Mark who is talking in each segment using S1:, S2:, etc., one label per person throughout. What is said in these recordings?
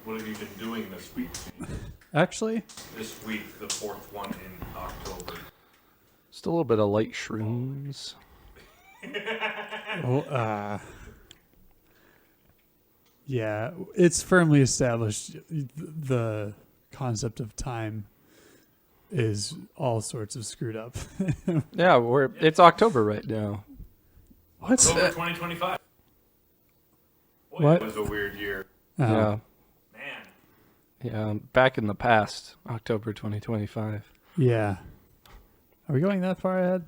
S1: What have you been doing this week?
S2: Actually,
S1: This week, the fourth one in October.
S3: Just a little bit of light shrooms.
S2: yeah, it's firmly established the concept of time is all sorts of screwed up.
S3: Yeah, it's October right now.
S2: What's
S1: October
S2: that?
S1: 2025. Boy,
S2: What?
S1: It was a weird year.
S3: Yeah,
S1: Man.
S3: yeah. Back in the past, October 2025.
S2: Yeah. Are we going that far ahead?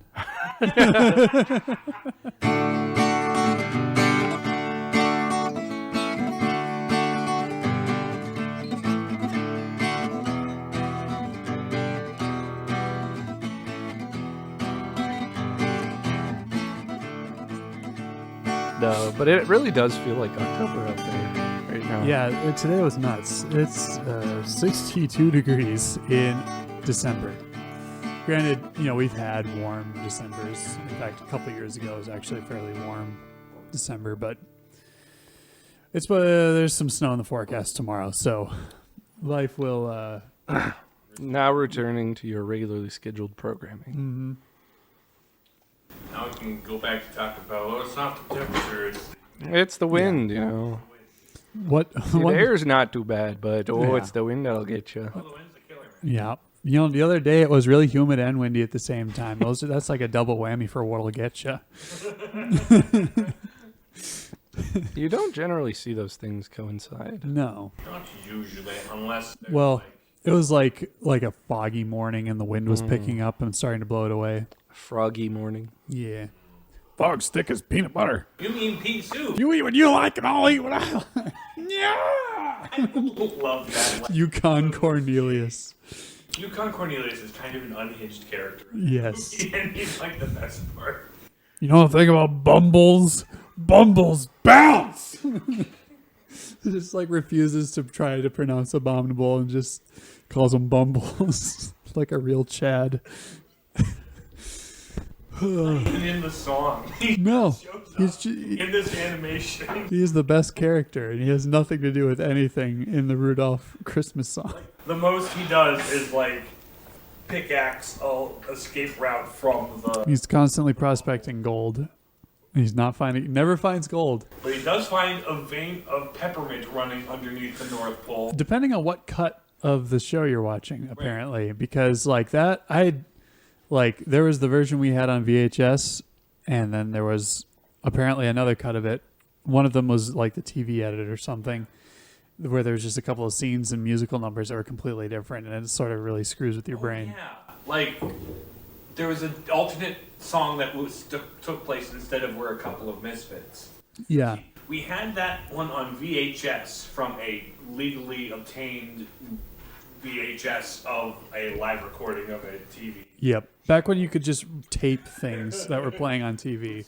S3: No, but it really does feel like October out there right now.
S2: Yeah, today was nuts. It's 62 degrees in December. Granted, we've had warm Decembers. In fact, a couple of years ago it was actually a fairly warm December, but there's some snow in the forecast tomorrow, so life will...
S3: Now returning to your regularly scheduled programming.
S2: Mm-hmm.
S1: Now we can go back to talk about, well, it's not the temperature,
S3: It's the wind, you know.
S2: What?
S3: See, the air's not too bad, but it's the wind that'll get you.
S1: Oh, the wind's a killer.
S2: Yeah. The other day it was really humid and windy at the same time. That's like a double whammy for what'll get you.
S3: You don't generally see those things coincide.
S2: No.
S1: Not usually, unless there's
S2: Well, it was like a foggy morning and the wind was picking up and starting to blow it away.
S3: Froggy morning.
S2: Yeah. Fog's thick as peanut butter.
S1: you mean pea soup.
S2: You eat what you like and I'll eat what I like. Yeah.
S1: I love that.
S2: Yukon Cornelius.
S1: Yukon Cornelius is kind of an unhinged character.
S2: Yes.
S1: And he's like the best part.
S2: You know the thing about Bumbles? Bumbles bounce! Just like refuses to try to pronounce abominable and just calls them Bumbles. Like a real Chad.
S1: Even in the song. He
S2: No.
S1: shows up in this animation.
S2: He's the best character, and he has nothing to do with anything in the Rudolph Christmas song.
S1: The most he does is like pickaxe a escape route from the...
S2: He's constantly prospecting gold. He's never finds gold.
S1: But he does find a vein of peppermint running underneath the North Pole.
S2: Depending on what cut of the show you're watching, apparently. Because there was the version we had on VHS, and then there was apparently another cut of it. One of them was like the TV edit or something, where there was just a couple of scenes and musical numbers that were completely different, and it sort of really screws with your brain.
S1: Yeah. Like, there was an alternate song that took place instead of We're a Couple of Misfits.
S2: Yeah.
S1: We had that one on VHS from a legally obtained VHS of a live recording of a TV.
S2: Yep. Back when you could just tape things that were playing on TV.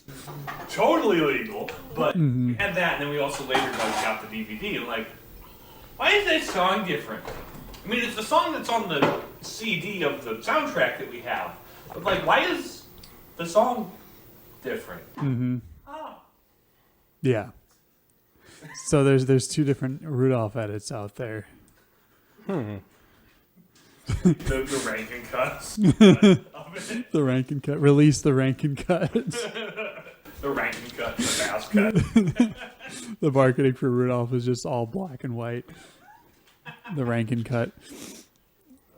S1: Totally legal, but we had that, and then we also later got the DVD, and like, why is this song different? I mean, it's the song that's on the CD of the soundtrack that we have, but like, why is the song different?
S2: Mm-hmm.
S1: Oh.
S2: Yeah. So there's two different Rudolph edits out there.
S1: The Rankin cuts.
S2: The Rankin cut. Release the Rankin cut.
S1: The Rankin cut, the Bass cut.
S2: The marketing for Rudolph is just all black and white. The Rankin cut.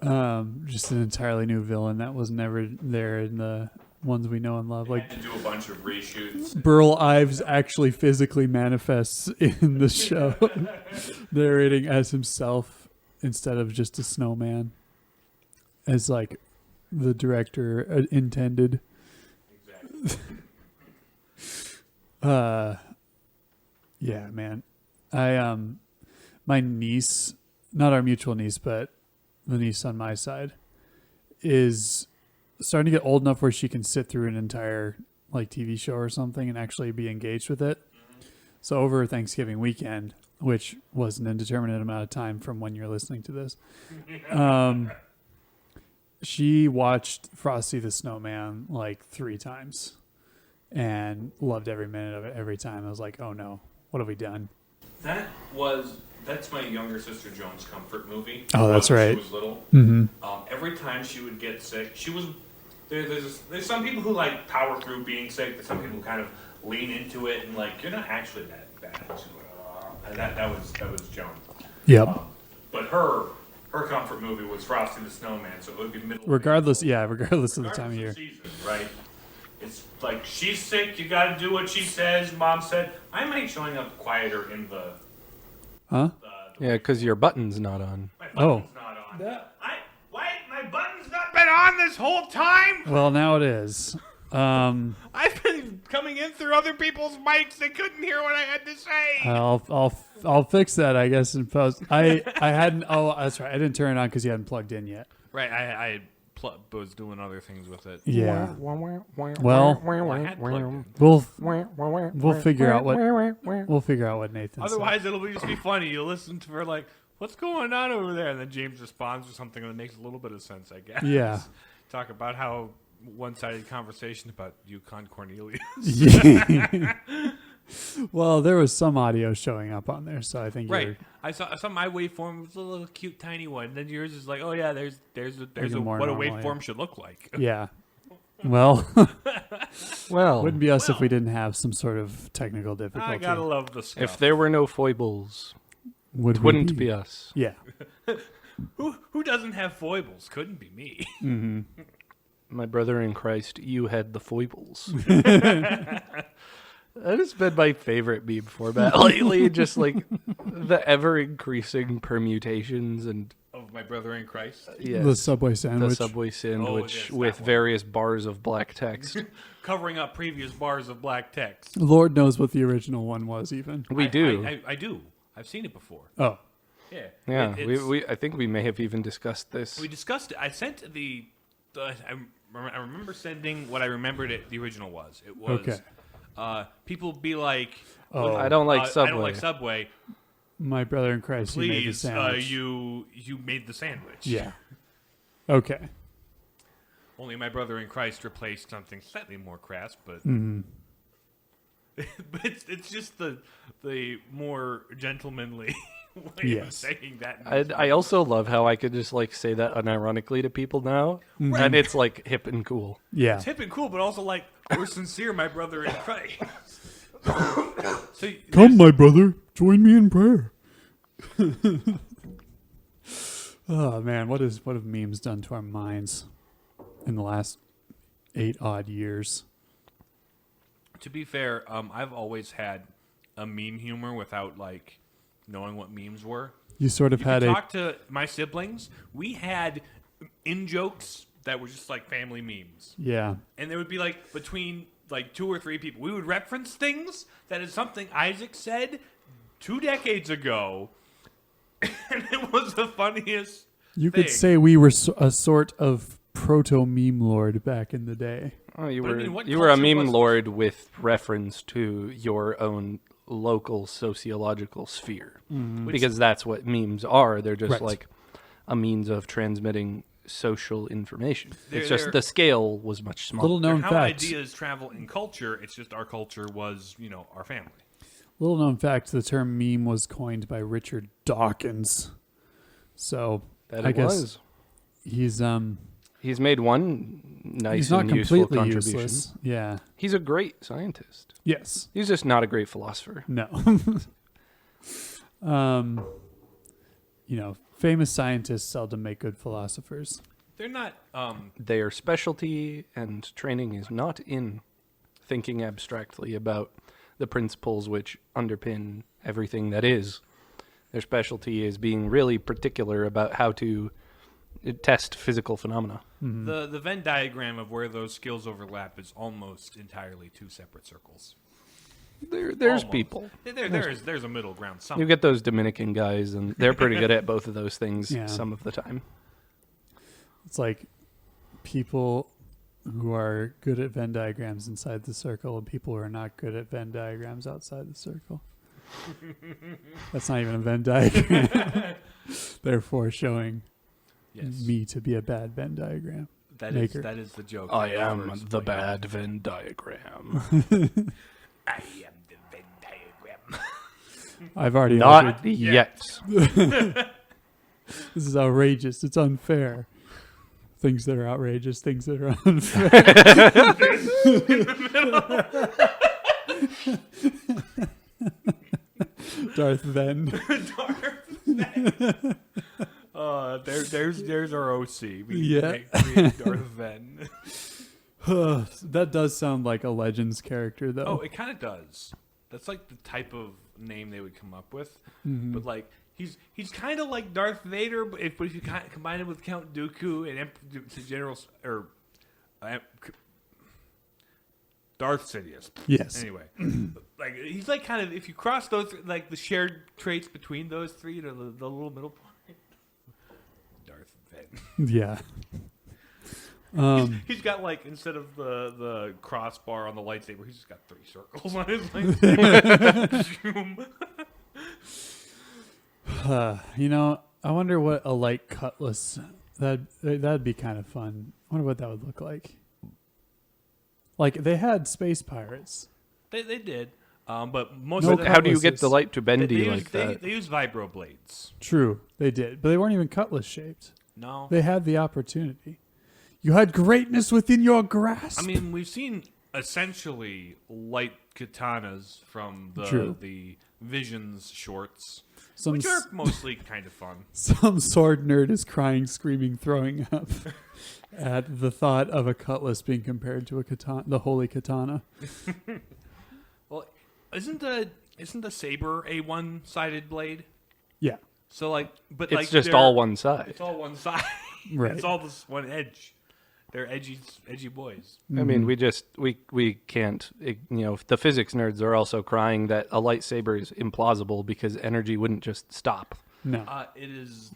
S2: Just an entirely new villain that was never there in the ones we know and love.
S1: Like,
S2: Like,
S1: had to do a bunch of reshoots.
S2: Burl Ives actually physically manifests in the show, narrating as himself instead of just a snowman, as like the director intended.
S1: Exactly.
S2: Yeah, man. My niece, not our mutual niece, but the niece on my side, is starting to get old enough where she can sit through an entire like TV show or something and actually be engaged with it. So over Thanksgiving weekend, which was an indeterminate amount of time from when you're listening to this, she watched Frosty the Snowman like 3 times and loved every minute of it every time. I was like, oh no, what have we done?
S1: That's my younger sister Joan's comfort movie.
S2: Oh, that's
S1: When
S2: right.
S1: She was little.
S2: Mm-hmm.
S1: Every time she would get sick, she was. There's some people who like power through being sick. There's some people who kind of lean into it and like you're not actually that bad. And that was Joan.
S2: Yep.
S1: But her comfort movie was Frosty the Snowman, so it would be middle.
S2: Regardless of the time of year.
S1: Season, right? It's like she's sick. You got to do what she says. Mom said. I might showing up quieter in the.
S2: Huh?
S3: Yeah, because your button's not on.
S1: My button's not on. Why my button's not been on this whole time?
S2: Well, now it is.
S1: I've been coming in through other people's mics. They couldn't hear what I had to say.
S2: I'll fix that, I guess, in post. I hadn't. Oh, that's right. I didn't turn it on because you hadn't plugged in yet.
S1: Right. I was doing other things with it.
S2: Yeah.
S3: Well,
S1: I had plugged in.
S2: We'll figure out what Nathan said.
S1: Otherwise, it'll just be funny. You listen to her like, "What's going on over there?" And then James responds with something that makes a little bit of sense, I guess.
S2: Yeah.
S1: Talk about how one-sided conversation about Yukon Cornelius.
S2: Yeah. Well, there was some audio showing up on there, so I think
S1: Right. I saw my waveform was a little cute, tiny one. And then yours is like, oh yeah, there's
S2: a more
S1: what a
S2: normal,
S1: waveform should look like.
S2: Yeah. Well,
S3: well,
S2: wouldn't be us if we didn't have some sort of technical difficulty.
S1: I gotta love the stuff.
S3: if there were no foibles,
S2: Would
S3: it
S2: we
S3: wouldn't be us.
S2: Yeah.
S1: Who doesn't have foibles? Couldn't be me.
S2: Mm-hmm.
S3: My brother in Christ, you had the foibles. That has been my favorite meme format lately. Just like the ever-increasing permutations and
S1: Of my brother in Christ.
S2: The Subway sandwich.
S3: the Subway sandwich
S1: yes, that
S3: with
S1: one.
S3: various bars of black text.
S1: Covering up previous bars of black text.
S2: Lord knows what the original one was, even.
S3: We do.
S1: I do. I've seen it before.
S2: Oh.
S1: Yeah.
S3: Yeah,
S1: It's-
S3: we I think we may have even discussed this.
S1: We discussed it. I sent I remember sending what I remembered the original was. It was
S2: Okay.
S1: People be like,
S2: Oh.
S3: I don't like
S1: I
S3: Subway.
S1: don't like Subway.
S2: My brother in Christ, you made the
S1: Please,
S2: sandwich.
S1: you made the sandwich.
S2: Yeah. Okay.
S1: Only my brother in Christ replaced something slightly more crass, but
S2: Mm-hmm.
S1: but it's just the more gentlemanly way of
S2: Yes.
S1: saying that.
S3: I also love how I could just like say that unironically to people now, and it's like hip and cool.
S2: Yeah.
S1: It's hip and cool, but also like we're sincere, my brother in Christ. So
S2: Come, my brother, join me in prayer. Oh man, what have memes done to our minds in the last 8 odd years?
S1: to be fair, I've always had a meme humor without like knowing what memes were.
S2: You sort of
S1: If
S2: had
S1: you
S2: a
S1: talk to my siblings, we had in jokes that were just like family memes.
S2: yeah.
S1: And there would be like between like 2 or 3 people. We would reference things that is something Isaac said 2 decades ago. And it was the funniest
S2: You
S1: thing.
S2: could say we were a sort of proto meme lord back in the day.
S3: Oh, you
S1: But I
S3: were
S1: mean, what
S3: you were a
S1: culture
S3: meme
S1: was this?
S3: lord with reference to your own local sociological sphere, because that's what memes are. They're just
S2: Right.
S3: like a means of transmitting social information. It's
S1: They're-
S3: just the scale was much smaller.
S2: Little known
S1: how
S2: fact.
S1: ideas travel in culture. It's just our culture was, you know, our family.
S2: Little known fact: the term meme was coined by Richard Dawkins. So
S3: that
S2: I
S3: it
S2: guess
S3: was.
S2: he's
S3: He's made nice
S2: he's not
S3: and useful
S2: completely
S3: contribution.
S2: useless. Yeah.
S3: He's a great scientist.
S2: Yes.
S3: He's just not a great philosopher.
S2: No. You know, famous scientists seldom make good philosophers.
S1: They're not.
S3: Their specialty and training is not in thinking abstractly about the principles which underpin everything that is. Their specialty is being really particular about how to test physical phenomena.
S1: The Venn diagram of where those skills overlap is almost entirely 2 separate circles.
S3: There's
S1: Almost.
S3: people.
S1: There's a middle ground
S3: You
S1: somewhere.
S3: get those Dominican guys, and they're pretty good at both of those things
S2: Yeah.
S3: some of the time.
S2: It's like people who are good at Venn diagrams inside the circle and people who are not good at Venn diagrams outside the circle. That's not even a Venn diagram. Therefore showing
S1: Yes,
S2: me to be a bad Venn diagram.
S1: that
S2: maker.
S1: is the joke.
S3: I
S1: that
S3: am
S1: Robert's
S3: the
S1: playing.
S3: bad Venn diagram.
S1: I am the Venn diagram.
S2: I've already
S3: Not
S2: altered.
S3: yet.
S2: This is outrageous. It's unfair. Things that are outrageous, things that are unfair. Darth Venn.
S1: There's our OC.
S2: Yeah.
S1: Darth Venn.
S2: That does sound like a Legends character, though.
S1: Oh, it kind of does. That's like the type of name they would come up with. But like he's kind of like Darth Vader, but if you combine it with Count Dooku and General or Darth Sidious.
S2: Yes.
S1: Anyway, like he's like kind of if you cross those like the shared traits between those three, the little middle point. Darth Vader.
S2: Yeah.
S1: He's got like instead of the crossbar on the lightsaber, he's just got 3 circles on his lightsaber.
S2: I wonder what a light cutlass that'd be kind of fun. I wonder what that would look like. Like they had space pirates.
S1: They did, but most
S2: No
S1: of them,
S3: How do you get
S2: cutlasses.
S3: the light to
S1: they
S3: bendy
S1: use,
S3: like that?
S1: They use vibro blades.
S2: True, they did, but they weren't even cutlass shaped.
S1: No,
S2: They had the opportunity. You had greatness within your grasp.
S1: I mean we've seen essentially light katanas from
S2: True.
S1: the Visions shorts,
S2: some
S1: which are mostly kind of fun.
S2: some sword nerd is crying, screaming, throwing up at the thought of a cutlass being compared to a katana, the holy katana.
S1: Well, isn't the saber a one-sided blade?
S2: Yeah,
S1: So like, but
S3: It's
S1: like
S3: just
S1: they're-
S3: all one side.
S1: It's all one side.
S2: Right.
S1: It's all this one edge. They're edgy boys.
S3: I mean, we can't. The physics nerds are also crying that a lightsaber is implausible because energy wouldn't just stop.
S2: no.
S1: It is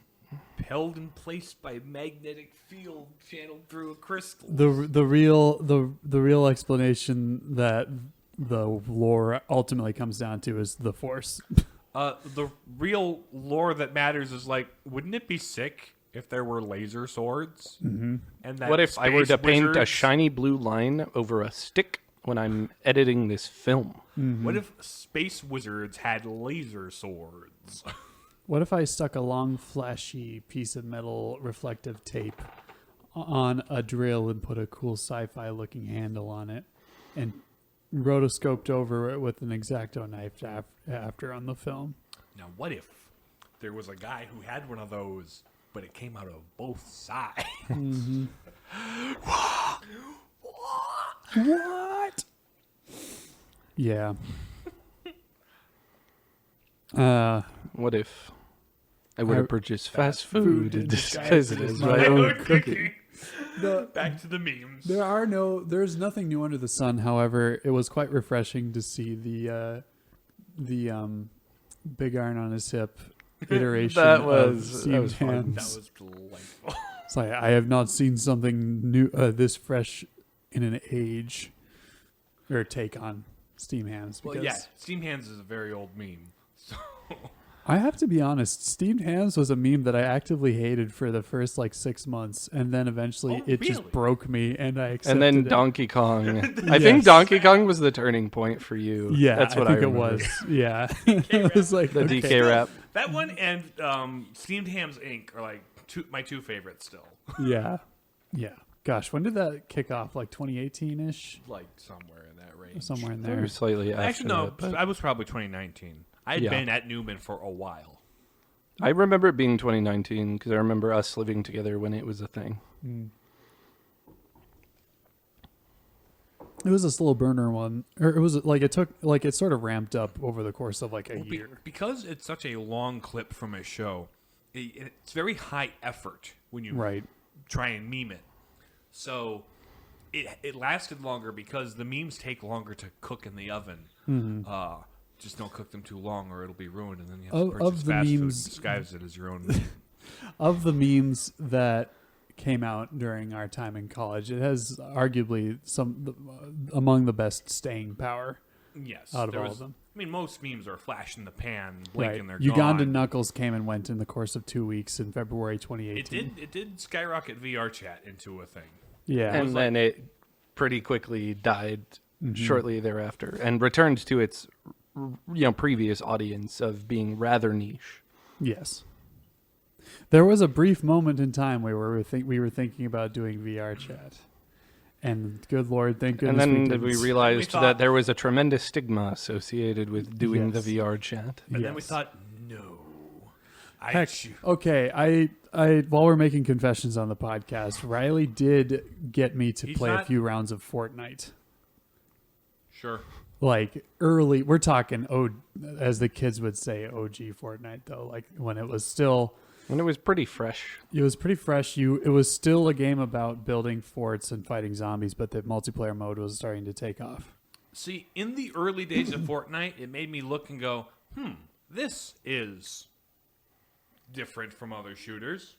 S1: held in place by magnetic field channeled through a crystal.
S2: The real explanation that the lore ultimately comes down to is the Force.
S1: The real lore that matters is like, wouldn't it be sick if there were laser swords? Mm-hmm. And that
S3: What if I were
S1: space
S3: to paint a
S1: wizards-
S3: shiny blue line over a stick when I'm editing this film?
S1: What if space wizards had laser swords?
S2: What if I stuck a long, flashy piece of metal reflective tape on a drill and put a cool sci-fi looking handle on it and rotoscoped over it with an X-Acto knife after on the film?
S1: Now, what if there was a guy who had one of those, but it came out of both sides?
S2: What? Yeah.
S3: What if I would have purchased fast food
S2: food
S3: and
S2: and
S3: disguised it as
S2: my
S3: my
S2: own
S3: own cooking?
S1: Back to the memes.
S2: There's nothing new under the sun. However, it was quite refreshing to see the big iron on his hip iteration.
S3: That
S2: of
S3: was
S2: steamed
S3: fun.
S2: hams.
S1: That was delightful.
S2: It's like I have not seen something new this fresh in an age, or take on steam hams.
S1: Well,
S2: Because
S1: yeah, steam hands is a very old meme. So
S2: I have to be honest, steamed hams was a meme that I actively hated for the first 6 months, and then eventually it just
S1: really?
S2: broke me, and I accepted
S3: And then
S2: it.
S3: Donkey Kong. I
S2: Yes.
S3: think Donkey Kong was the turning point for you.
S2: Yeah,
S3: That's what
S2: I think it
S3: remember.
S2: was. Yeah, it was like
S3: The
S2: okay.
S3: DK rap.
S1: that one and Steamed Hams Inc. are like my two favorites still.
S2: Yeah. Gosh, when did that kick off? 2018-ish?
S1: Like somewhere in that range.
S2: Somewhere in
S3: They
S2: there.
S3: were slightly after
S1: Actually, no,
S3: that, but
S1: I was probably 2019. I had
S3: Yeah.
S1: been at Newman for a while.
S3: I remember it being 2019 because I remember us living together when it was a thing.
S2: It was a slow burner one. Or it was it sort of ramped up over the course of a year.
S1: Because it's such a long clip from a show, it's very high effort when you
S2: Right.
S1: try and meme it. So it lasted longer because the memes take longer to cook in the oven. Just don't cook them too long or it'll be ruined, and then you have to
S2: Of
S1: purchase
S2: the
S1: fast food
S2: memes-
S1: and disguise it as your own meme.
S2: Of the memes that came out during our time in college, it has arguably among the best staying power
S1: Yes.
S2: out of
S1: there
S2: all
S1: was-
S2: of them.
S1: I mean, most memes are flash in the pan, blink
S2: Right.
S1: and they're
S2: Ugandan
S1: gone.
S2: Knuckles came and went in the course of 2 weeks in February 2018.
S1: It did skyrocket VR chat into a thing.
S2: Yeah.
S3: And then it pretty quickly died shortly thereafter and returned to its previous audience of being rather niche.
S2: Yes. There was a brief moment in time where we were thinking about doing VR chat. And good Lord, thank goodness
S3: And then
S2: we
S3: we realized
S1: thought-
S3: that there was a tremendous stigma associated with doing
S2: Yes.
S3: the VR chat.
S1: And then we
S2: Yes.
S1: thought, no.
S2: Heck, okay, I while we're making confessions on the podcast, Riley did get me to
S1: He's
S2: play a
S1: not-
S2: few rounds of Fortnite.
S1: Sure.
S2: Like early, we're talking as the kids would say, OG Fortnite though. Like when it was still,
S3: And it was pretty fresh.
S2: it was pretty fresh. It was still a game about building forts and fighting zombies, but the multiplayer mode was starting to take off.
S1: See, in the early days of Fortnite, it made me look and go, this is different from other shooters.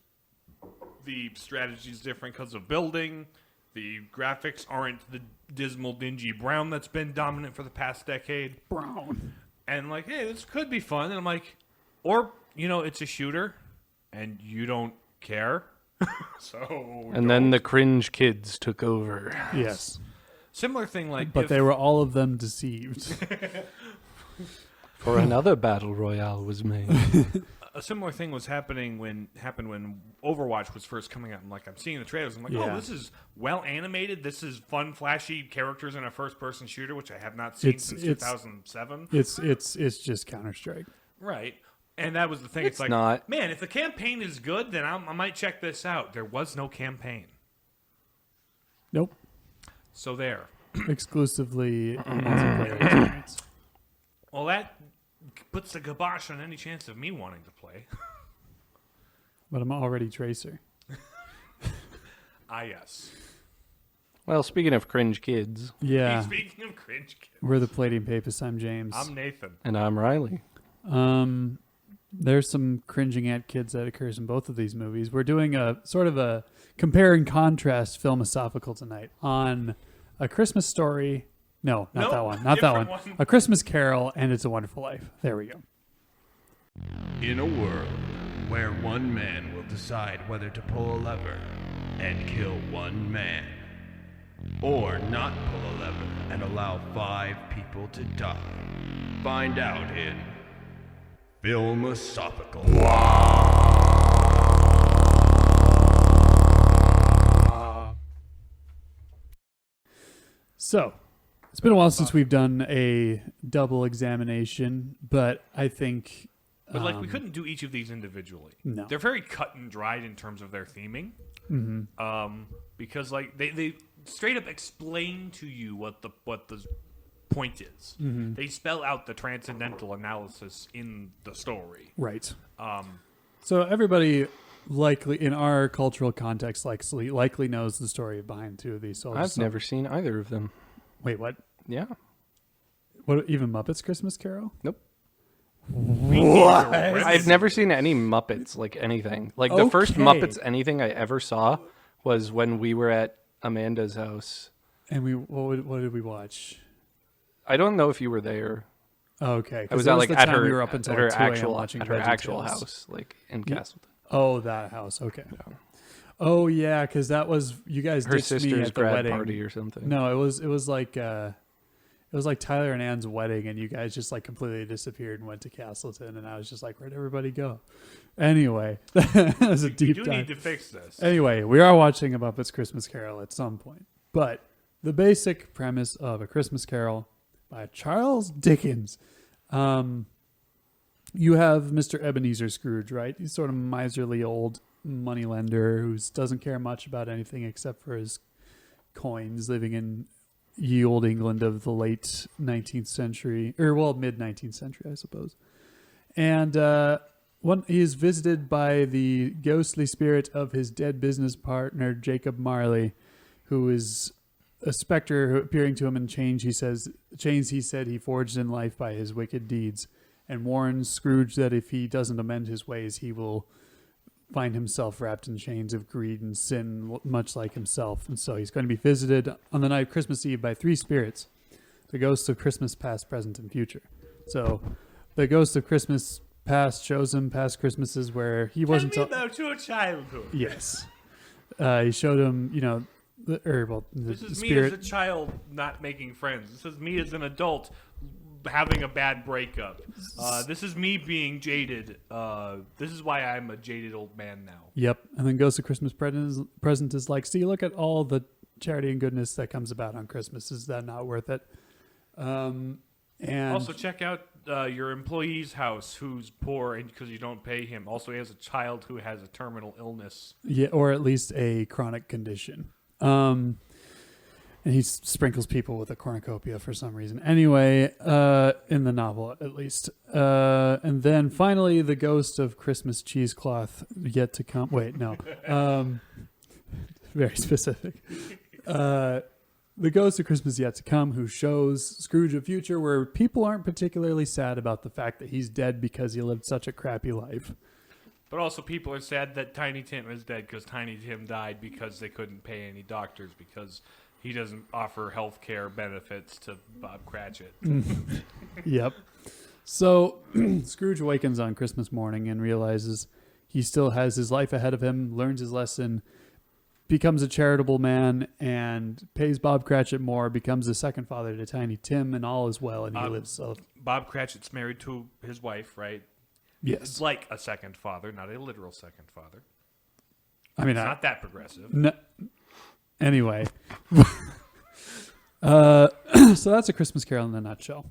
S1: The strategy's different because of building. The graphics aren't the dismal, dingy brown that's been dominant for the past decade.
S2: Brown.
S1: And like, hey, this could be fun. And I'm like, or, it's a shooter and you don't care. So.
S3: And then the cringe kids took over.
S2: Yes,
S1: Similar thing like.
S2: but
S1: if-
S2: they were all of them deceived.
S3: For another battle royale was made.
S1: A similar thing happened when Overwatch was first coming out. I'm seeing the trailers. I'm like, oh,
S2: Yeah.
S1: this is well animated. This is fun, flashy characters in a first-person shooter, which I have not seen since 2007.
S2: It's just Counter-Strike.
S1: Right, and that was the thing.
S3: It's
S1: like,
S3: not.
S1: man, if the campaign is good, then I might check this out. There was no campaign,
S2: Nope.
S1: so there.
S2: Exclusively multiplayer experience.
S1: Well, that puts the kibosh on any chance of me wanting to play.
S2: But I'm already Tracer.
S1: Yes.
S3: Well, speaking of cringe kids,
S2: Yeah.
S1: Speaking of cringe kids,
S2: We're the Palladium Papists. I'm James.
S1: I'm Nathan.
S3: and I'm Riley.
S2: There's some cringing at kids that occurs in both of these movies. We're doing a sort of a compare and contrast Philmosophical tonight on A Christmas Story. No, not
S1: Nope,
S2: that one. Not that one.
S1: different one.
S2: A Christmas Carol and It's a Wonderful Life. There we go.
S4: In a world where one man will decide whether to pull a lever and kill one man, or not pull a lever and allow 5 people to die, find out in Philmosophical.
S2: So, it's been a while since we've done a double examination, but I think
S1: But we couldn't do each of these individually.
S2: No.
S1: They're very cut and dried in terms of their theming. Mm-hmm. Because they straight up explain to you what the point is. Mm-hmm. They spell out the transcendental analysis in the story.
S2: right. So everybody likely in our cultural context likely knows the story behind two of these. So
S3: I've never seen either of them.
S2: Wait, what?
S3: Yeah.
S2: What? Even Muppets Christmas Carol?
S3: Nope.
S1: What?
S3: I've never seen any Muppets, like anything. Like the first
S2: Okay.
S3: Muppets anything I ever saw was when we were at Amanda's house.
S2: And what did we watch?
S3: I don't know if you were there.
S2: Oh, okay,
S3: I was
S2: that
S3: at like
S2: the
S3: at
S2: time
S3: her,
S2: we were up until
S3: at her
S2: 2 a.m.
S3: actual
S2: watching
S3: at her actual
S2: VeggieTales.
S3: house, like in Castleton.
S2: Oh, that house. Okay. Oh yeah, because that was you guys
S3: Her
S2: ditched me
S3: sister's
S2: at the
S3: grad
S2: wedding.
S3: party or something.
S2: No, it was like Tyler and Ann's wedding, and you guys just like completely disappeared and went to Castleton, and I was just like, where'd everybody go? Anyway, that was a
S1: You
S2: deep
S1: do
S2: dive.
S1: need to fix this.
S2: Anyway, we are watching a Muppets Christmas Carol at some point, but the basic premise of A Christmas Carol by Charles Dickens. You have Mr. Ebenezer Scrooge, right? He's sort of miserly old moneylender who doesn't care much about anything except for his coins, living in ye old England of the late 19th century, or well, mid 19th century, I suppose. And he is visited by the ghostly spirit of his dead business partner, Jacob Marley, who is a specter appearing to him in chains he said he forged in life by his wicked deeds, and warns Scrooge that if he doesn't amend his ways, he will find himself wrapped in chains of greed and sin, much like himself. And so he's going to be visited on the night of Christmas Eve by 3 spirits, the ghosts of Christmas past, present, and future. So the ghost of Christmas past shows him past Christmases where he wasn't...
S1: Tell me about your childhood.
S2: Yes. He showed him, the
S1: This is me
S2: spirit...
S1: as a child not making friends. This is me as an adult having a bad breakup. This is me being jaded. This is why I'm a jaded old man now.
S2: Yep. And then Ghost of Christmas Present is like, see, look at all the charity and goodness that comes about on Christmas. Is that not worth it? And
S1: also check out your employee's house who's poor and because you don't pay him. Also, he has a child who has a terminal illness.
S2: yeah, or at least a chronic condition. And he sprinkles people with a cornucopia for some reason. Anyway, in the novel, at least. And then finally, the ghost of Christmas cheesecloth yet to come. Wait, no. Very specific. The ghost of Christmas yet to come, who shows Scrooge a future where people aren't particularly sad about the fact that he's dead because he lived such a crappy life.
S1: But also people are sad that Tiny Tim is dead because Tiny Tim died because they couldn't pay any doctors because he doesn't offer health care benefits to Bob Cratchit.
S2: Yep. So Scrooge awakens on Christmas morning and realizes he still has his life ahead of him, learns his lesson, becomes a charitable man, and pays Bob Cratchit more, becomes a second father to Tiny Tim, and all is well, and he lives.
S1: Bob Cratchit's married to his wife, right?
S2: Yes.
S1: It's like a second father, not a literal second father.
S2: I mean,
S1: It's not that progressive.
S2: No, anyway. So that's A Christmas Carol in a nutshell.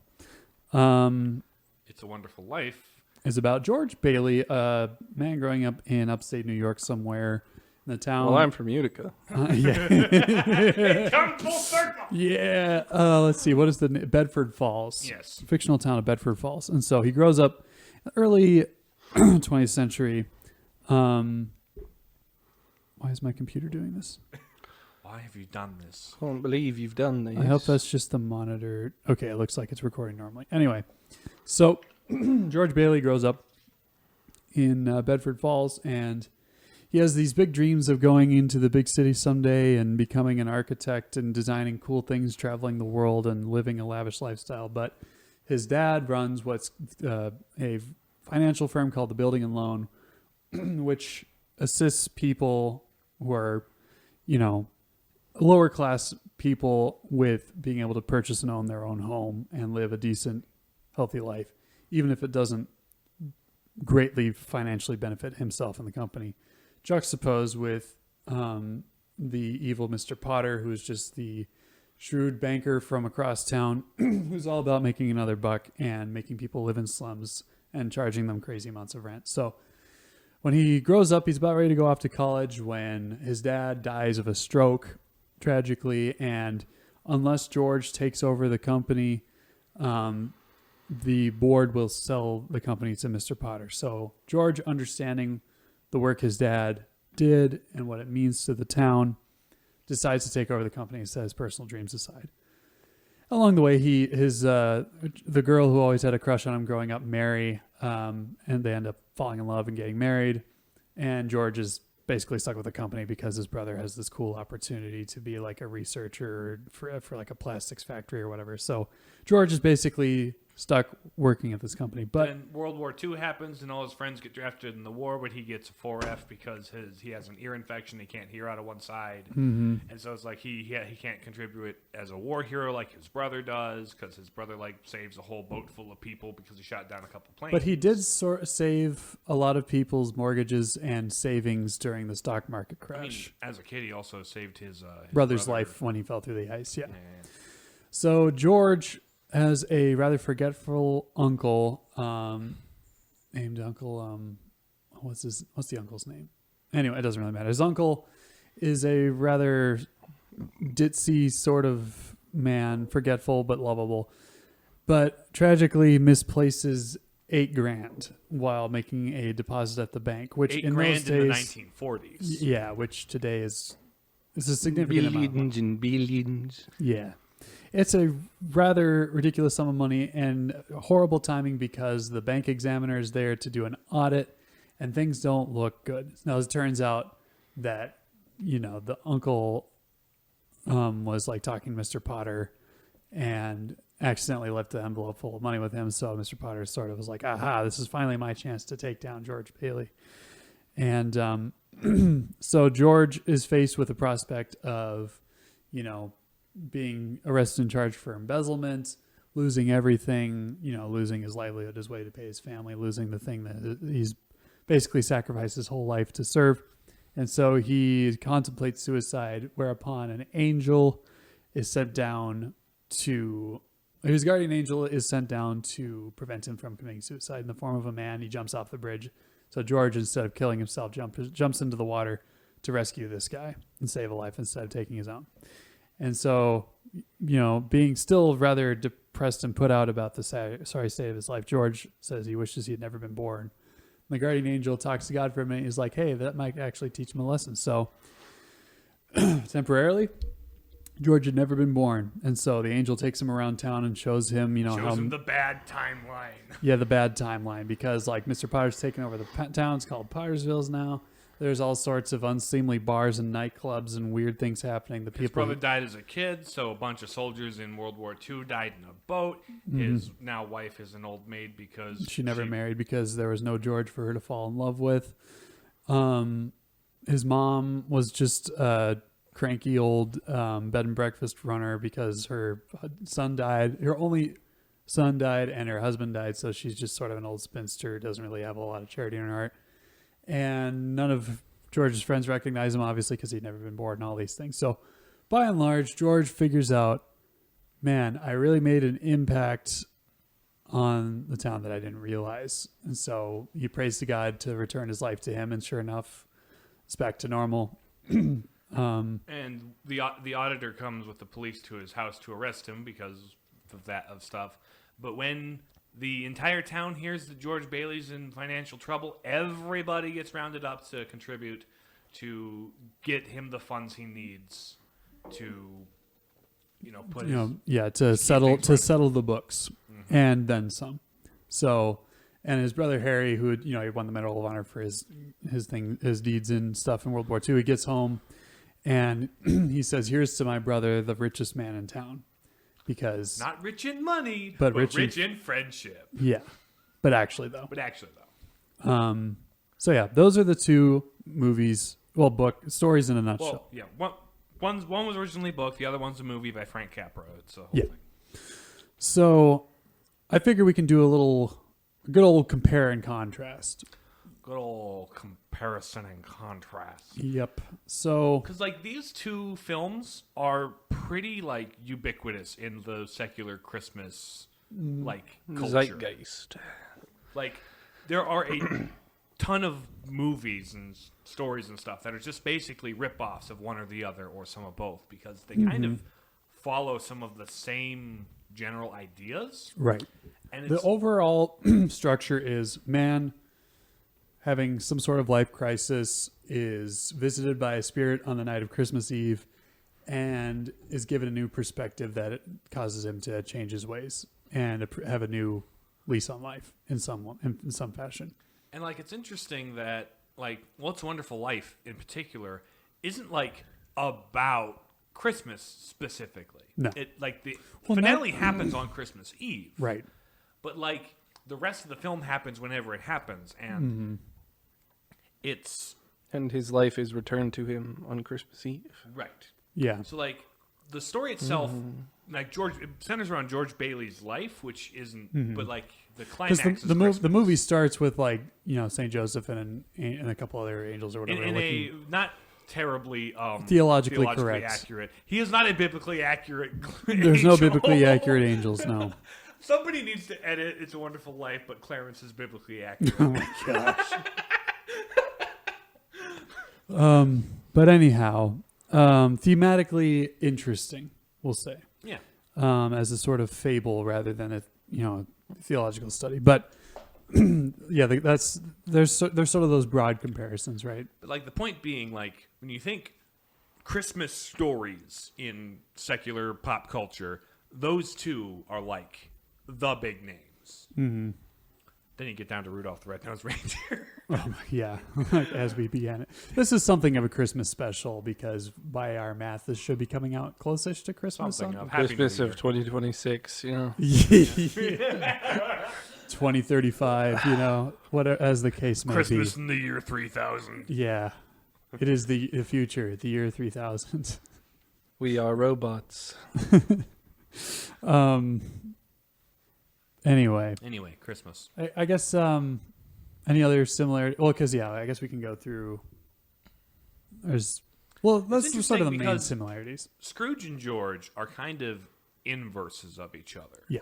S1: It's a Wonderful Life.
S2: It's about George Bailey, a man growing up in upstate New York somewhere in the town.
S3: Well, I'm from Utica.
S2: Yeah.
S1: Come full circle.
S2: Yeah. Let's see. What is the Bedford Falls?
S1: Yes.
S2: Fictional town of Bedford Falls. And so he grows up early 20th century. Why is my computer doing this?
S1: Why have you done this?
S3: I don't believe you've done this.
S2: I hope that's just the monitor. Okay, it looks like it's recording normally. Anyway, so George Bailey grows up in Bedford Falls, and he has these big dreams of going into the big city someday and becoming an architect and designing cool things, traveling the world and living a lavish lifestyle. But his dad runs what's a financial firm called the Building and Loan, which assists people who are, lower class people with being able to purchase and own their own home and live a decent, healthy life, even if it doesn't greatly financially benefit himself and the company. Juxtaposed with the evil Mr. Potter, who's just the shrewd banker from across town who's all about making another buck and making people live in slums and charging them crazy amounts of rent. So when he grows up, he's about ready to go off to college when his dad dies of a stroke, tragically, and unless George takes over the company, the board will sell the company to Mr. Potter. So George, understanding the work his dad did and what it means to the town, decides to take over the company and set his personal dreams aside. Along the way, the girl who always had a crush on him growing up, Mary, and they end up falling in love and getting married. And George is basically stuck with the company because his brother has this cool opportunity to be like a researcher for like a plastics factory or whatever. So George is basically stuck working at this company. But
S1: then World War II happens and all his friends get drafted in the war, but he gets a 4F because he has an ear infection. He can't hear out of one side.
S2: Mm-hmm.
S1: And so it's like he can't contribute as a war hero like his brother does because his brother saves a whole boat full of people because he shot down a couple planes.
S2: But he did save a lot of people's mortgages and savings during the stock market crash.
S1: I mean, as a kid, he also saved his
S2: brother's life when he fell through the ice. Yeah. So George has a rather forgetful uncle, named Uncle. What's the uncle's name? Anyway, it doesn't really matter. His uncle is a rather ditzy sort of man, forgetful but lovable, but tragically misplaces $8,000 while making a deposit at the bank, which in those days,
S1: in the 1940s.
S2: Yeah, which today is a significant amount.
S3: Billions and billions.
S2: Yeah. It's a rather ridiculous sum of money and horrible timing because the bank examiner is there to do an audit and things don't look good. Now, it turns out that, the uncle was like talking to Mr. Potter and accidentally left the envelope full of money with him. So Mr. Potter sort of was like, aha, this is finally my chance to take down George Bailey. And so George is faced with the prospect of, being arrested and charged for embezzlement, losing everything, losing his livelihood, his way to pay his family, losing the thing that he's basically sacrificed his whole life to serve. And so he contemplates suicide, whereupon an angel is sent down to, his guardian angel is sent down to prevent him from committing suicide in the form of a man. He jumps off the bridge. So George, instead of killing himself, jumps into the water to rescue this guy and save a life instead of taking his own. And so, being still rather depressed and put out about the sorry state of his life, George says he wishes he had never been born. The guardian angel talks to God for a minute. He's like, hey, that might actually teach him a lesson. So temporarily, George had never been born. And so the angel takes him around town and shows him,
S1: shows him the bad timeline.
S2: Yeah, the bad timeline, because like Mr. Potter's taken over the town. It's called Pottersville's now. There's all sorts of unseemly bars and nightclubs and weird things happening.
S1: His brother died as a kid, so a bunch of soldiers in World War II died in a boat. His now wife is an old maid because
S2: she never married because there was no George for her to fall in love with. His mom was just a cranky old bed and breakfast runner because her son died. Her only son died and her husband died, so she's just sort of an old spinster, doesn't really have a lot of charity in her heart. And none of George's friends recognize him, obviously, because he'd never been born and all these things. So by and large, George figures out, man, I really made an impact on the town that I didn't realize. And so he prays to God to return his life to him. And sure enough, it's back to normal.
S1: And the auditor comes with the police to his house to arrest him because of stuff. But when the entire town hears that George Bailey's in financial trouble, everybody gets rounded up to contribute to get him the funds he needs to, put
S2: to settle the books, and then some. So, and his brother Harry, who he won the Medal of Honor for his deeds and stuff in World War II, he gets home and he says, "Here's to my brother, the richest man in town." Because
S1: not rich in money,
S2: but
S1: rich in friendship.
S2: Yeah, but actually though. So yeah, those are the two movies. Well, book stories in a nutshell.
S1: Well, yeah. One was originally a book. The other one's a movie by Frank Capra. It's a whole thing.
S2: So I figure we can do a good old compare and contrast.
S1: Good old comparison and contrast.
S2: Yep. So,
S1: because these two films are pretty ubiquitous in the secular Christmas culture.
S3: Zeitgeist.
S1: There are a ton of movies and stories and stuff that are just basically rip-offs of one or the other or some of both, because they kind of follow some of the same general ideas.
S2: Right. And the overall structure is man having some sort of life crisis, is visited by a spirit on the night of Christmas Eve, and is given a new perspective that it causes him to change his ways and have a new lease on life in some fashion.
S1: And it's interesting that What's a Wonderful Life in particular isn't about Christmas specifically.
S2: No.
S1: The finale happens on Christmas Eve.
S2: Right.
S1: But the rest of the film happens whenever it happens, and
S3: and his life is returned to him on Christmas Eve.
S1: Right.
S2: Yeah.
S1: So the story itself, George, it centers around George Bailey's life, which isn't, but the climax is
S2: the movie starts with Saint Joseph and a couple other angels or whatever.
S1: In a not terribly
S2: theologically correct.
S1: Accurate. He is not a biblically accurate.
S2: There's no biblically accurate angels. No.
S1: Somebody needs to edit It's a Wonderful Life, but Clarence is biblically accurate.
S2: Oh my gosh. But anyhow, thematically interesting, we'll say.
S1: Yeah.
S2: As a sort of fable rather than a theological study, but there's sort of those broad comparisons, right?
S1: But the point being, when you think Christmas stories in secular pop culture, those two are the big names.
S2: Mm-hmm.
S1: Then you get down to Rudolph the Red-Nosed Reindeer.
S2: Yeah, as we began it. This is something of a Christmas special because by our math, this should be coming out close-ish to Christmas.
S3: Christmas of 2026,
S2: Yeah. 2035, whatever, as the case may be.
S1: Christmas in the year 3000.
S2: Yeah. It is the future, the year 3000.
S3: We are robots.
S2: Anyway,
S1: Christmas.
S2: I guess any other similarity? Well, because I guess we can go through. Let's sort of the main similarities.
S1: Scrooge and George are kind of inverses of each other.
S2: Yeah.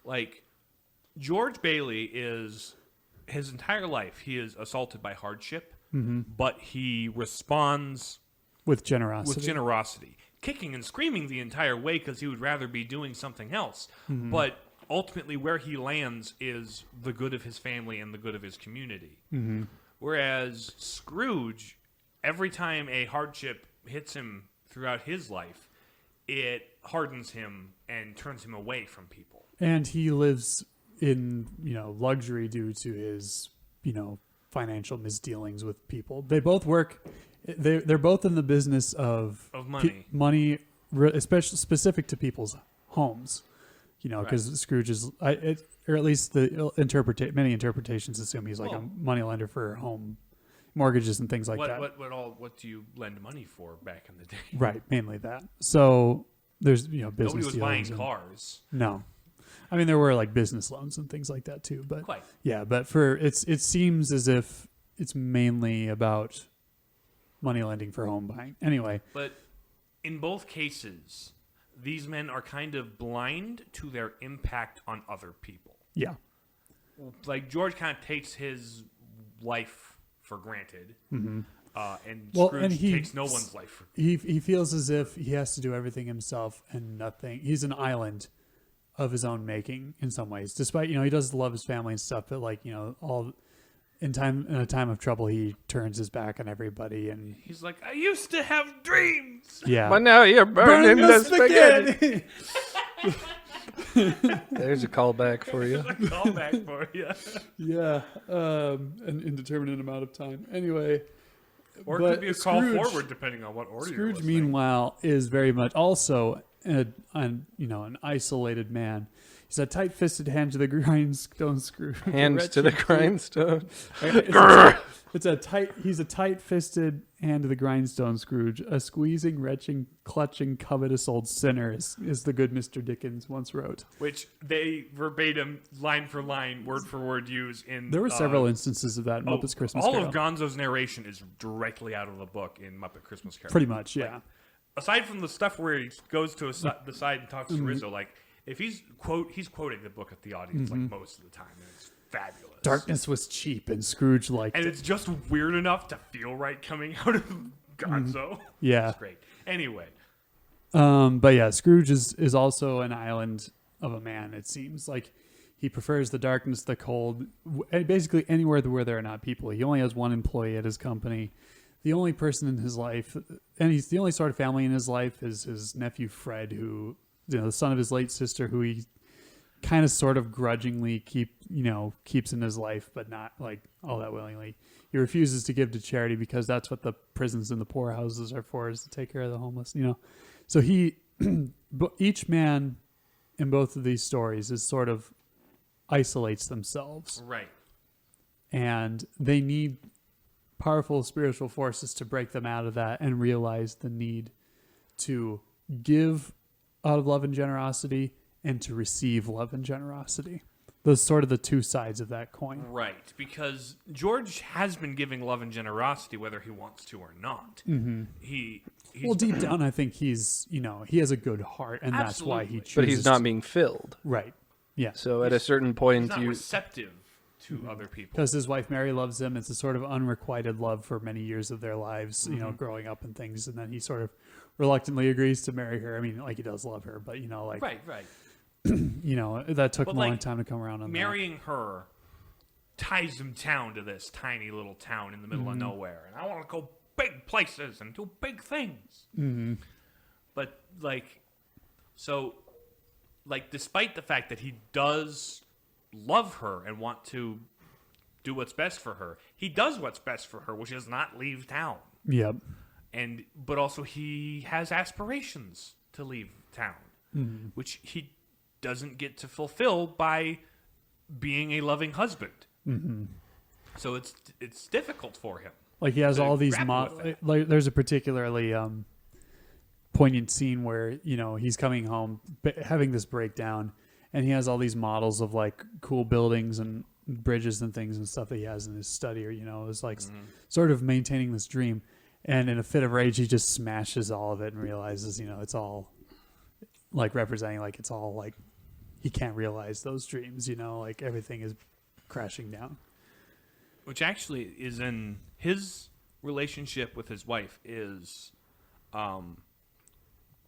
S1: Like, George Bailey is, his entire life, he is assaulted by hardship, but he responds
S2: with generosity.
S1: Kicking and screaming the entire way because he would rather be doing something else. But ultimately where he lands is the good of his family and the good of his community. Whereas Scrooge, every time a hardship hits him throughout his life, it hardens him and turns him away from people.
S2: And he lives in, luxury due to his, financial misdealings with people. They both work. They're both in the business of
S1: money.
S2: Money, especially specific to people's homes. Because Scrooge is, or at least the many interpretations assume he's like a moneylender for home mortgages and things like that.
S1: What do you lend money for back in the day?
S2: Right, mainly that. So there's business.
S1: Nobody was buying cars.
S2: No, I mean there were like business loans and things like that too. But
S1: Quite.
S2: Yeah, but it seems as if it's mainly about money lending for home buying. Anyway,
S1: but in both cases, these men are kind of blind to their impact on other people.
S2: Yeah,
S1: like George kind of takes his life for granted, and Scrooge takes no one's life for granted.
S2: He feels as if he has to do everything himself and nothing. He's an island of his own making in some ways. Despite he does love his family and stuff, but all in a time of trouble, he turns his back on everybody, and
S1: he's like, "I used to have dreams."
S2: Yeah,
S3: but now you're burning the spaghetti. There's a callback for you.
S1: There's a callback for you.
S2: Yeah, an indeterminate amount of time. Anyway,
S1: or it could be a call forward depending on what order.
S2: Scrooge, meanwhile, is very much also an isolated man. He's a tight-fisted hand to the grindstone Scrooge.
S3: Hands to the grindstone.
S2: He's a tight-fisted hand to the grindstone Scrooge. A squeezing, retching, clutching, covetous old sinner, is the good Mr. Dickens once wrote.
S1: Which they verbatim, line for line, word for word use in.
S2: There were several instances of that in Muppets Christmas Carol.
S1: All of Gonzo's narration is directly out of the book in Muppet Christmas Carol.
S2: Pretty much, yeah.
S1: Like, aside from the stuff where he goes to the side and talks to Rizzo, like if he's quoting the book at the audience like most of the time, and it's fabulous.
S2: Darkness was cheap, and Scrooge liked it.
S1: And it's just weird enough to feel right coming out of Gonzo.
S2: Yeah.
S1: It's great. Anyway.
S2: But yeah, Scrooge is also an island of a man, it seems. Like, he prefers the darkness, the cold, basically anywhere where there are not people. He only has one employee at his company. The only person in his life, and he's the only sort of family in his life, is his nephew Fred, who, the son of his late sister, who he kind of sort of grudgingly keeps in his life, but not like all that willingly. He refuses to give to charity because that's what the prisons and the poorhouses are for, is to take care of the homeless, So each man in both of these stories is sort of isolates themselves.
S1: Right.
S2: And they need powerful spiritual forces to break them out of that and realize the need to give out of love and generosity and to receive love and generosity. Those sort of the two sides of that coin.
S1: Right, because George has been giving love and generosity whether he wants to or not.
S2: Mm-hmm.
S1: He's
S2: deep down, I think he's, he has a good heart, and that's why he chooses.
S3: But he's not being filled.
S2: Right. Yeah.
S3: So at a certain point,
S1: he's not receptive to other people.
S2: Because his wife Mary loves him. It's a sort of unrequited love for many years of their lives, growing up and things. And then he sort of reluctantly agrees to marry her. I mean, like, he does love her, but,
S1: Right.
S2: That took him a long time to come around on
S1: marrying her ties him down to this tiny little town in the middle of nowhere. And I want to go big places and do big things. Mm-hmm. But, despite the fact that he does love her and want to do what's best for her, he does what's best for her, which is not leave town.
S2: Yep.
S1: But also he has aspirations to leave town, which he doesn't get to fulfill by being a loving husband. Mm-hmm. So it's difficult for him.
S2: Like, he has all these there's a particularly poignant scene where he's coming home having this breakdown, and he has all these models of like cool buildings and bridges and things and stuff that he has in his study, or is like sort of maintaining this dream. And in a fit of rage, he just smashes all of it and realizes, it's all like representing, like it's all like he can't realize those dreams, like everything is crashing down.
S1: Which actually is in his relationship with his wife is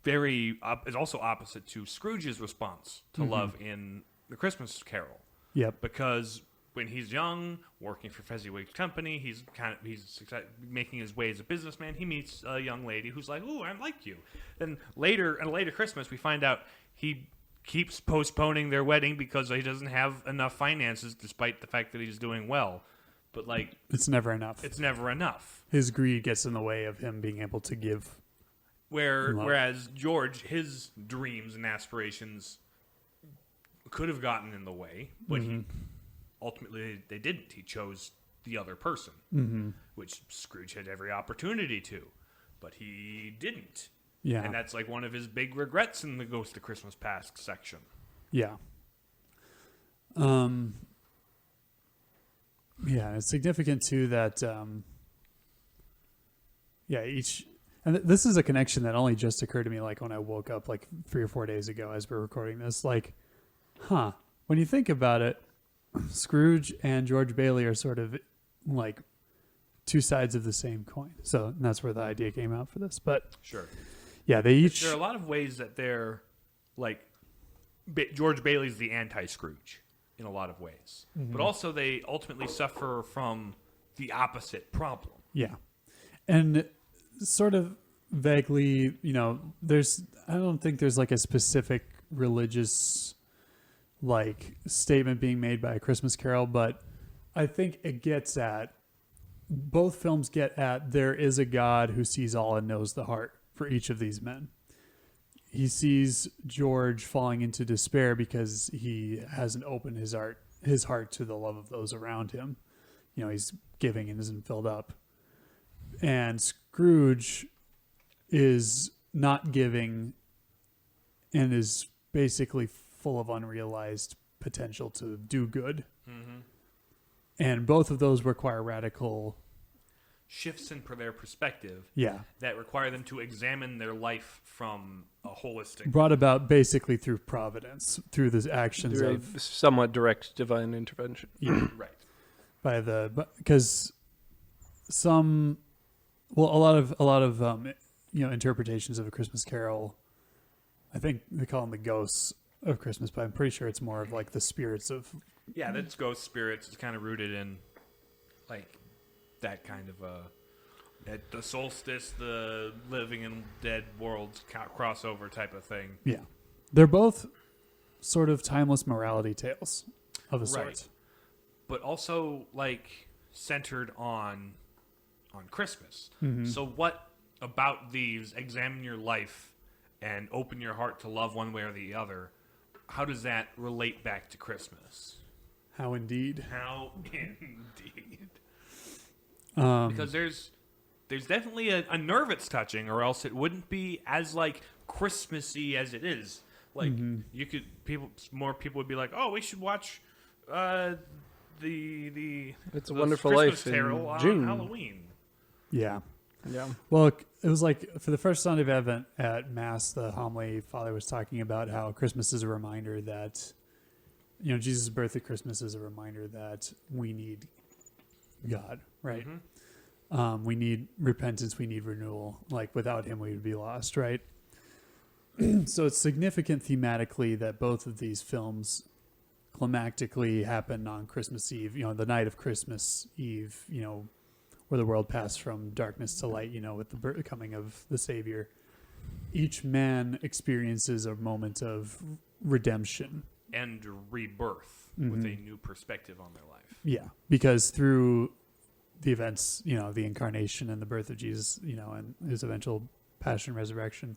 S1: is also opposite to Scrooge's response to love in The Christmas Carol.
S2: Yep.
S1: Because when he's young, working for Fezziwig's company, he's making his way as a businessman. He meets a young lady who's like, "Ooh, I like you." Then later, at a later Christmas, we find out he keeps postponing their wedding because he doesn't have enough finances, despite the fact that he's doing well. But like,
S2: it's never enough.
S1: It's never enough.
S2: His greed gets in the way of him being able to give.
S1: Whereas George, his dreams and aspirations could have gotten in the way, but ultimately they didn't. He chose the other person, which Scrooge had every opportunity to, but he didn't.
S2: Yeah.
S1: And that's like one of his big regrets in the Ghost of Christmas Past section.
S2: Yeah. Yeah, it's significant too that and this is a connection that only just occurred to me like when I woke up like 3 or 4 days ago as we're recording this. Like, when you think about it, Scrooge and George Bailey are sort of like two sides of the same coin. So that's where the idea came out for this. But
S1: sure.
S2: Yeah, they each...
S1: There are a lot of ways that they're like... George Bailey's the anti-Scrooge in a lot of ways. But also they ultimately suffer from the opposite problem.
S2: Yeah. And sort of vaguely, I don't think there's like a specific religious like statement being made by A Christmas Carol, but I think it gets at, both films get at, there is a God who sees all and knows the heart for each of these men. He sees George falling into despair because he hasn't opened his heart to the love of those around him. He's giving and isn't filled up. And Scrooge is not giving and is basically full of unrealized potential to do good. And both of those require radical
S1: shifts in their perspective.
S2: Yeah.
S1: That require them to examine their life from a holistic...
S2: Brought about basically through providence, through the actions of...
S3: somewhat direct divine intervention.
S2: Yeah.
S1: Right.
S2: Because some... Well, a lot of interpretations of A Christmas Carol, I think they call them the ghosts of Christmas, but I'm pretty sure it's more of like the spirits of...
S1: Yeah, that's ghost spirits. It's kind of rooted in like that kind of at the solstice, the living and dead worlds crossover type of thing.
S2: Yeah. They're both sort of timeless morality tales of a sort.
S1: But also like centered on Christmas. So what about these examine your life and open your heart to love one way or the other? How does that relate back to Christmas?
S2: How indeed.
S1: How indeed. Because there's definitely a nerve it's touching, or else it wouldn't be as like Christmassy as it is. Like more people would be like, "Oh, we should watch the
S3: It's a Wonderful
S1: Christmas
S3: Life
S1: Carol
S3: in
S1: on
S3: June."
S1: Halloween."
S2: Yeah.
S3: Yeah.
S2: Well, it was like for the first Sunday of Advent at Mass, the homily Father was talking about how Christmas is a reminder that, Jesus' birth at Christmas is a reminder that we need God, right? We need repentance, we need renewal. Like without him, we would be lost, right? So it's significant thematically that both of these films climactically happen on Christmas Eve, the night of Christmas Eve, where the world passed from darkness to light, with the coming of the Savior. Each man experiences a moment of redemption.
S1: And rebirth with a new perspective on their life.
S2: Yeah, because through the events, the incarnation and the birth of Jesus, and his eventual passion and resurrection,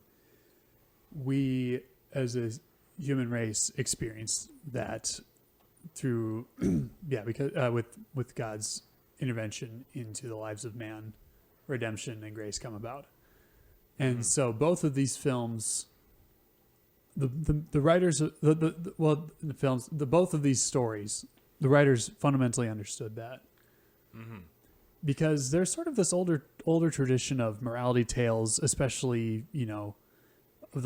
S2: we as a human race experience that through, because with God's intervention into the lives of man, redemption and grace come about. And so both of these films the writers well in the films, both of these stories, the writers fundamentally understood that. Because there's sort of this older tradition of morality tales, especially, you know, of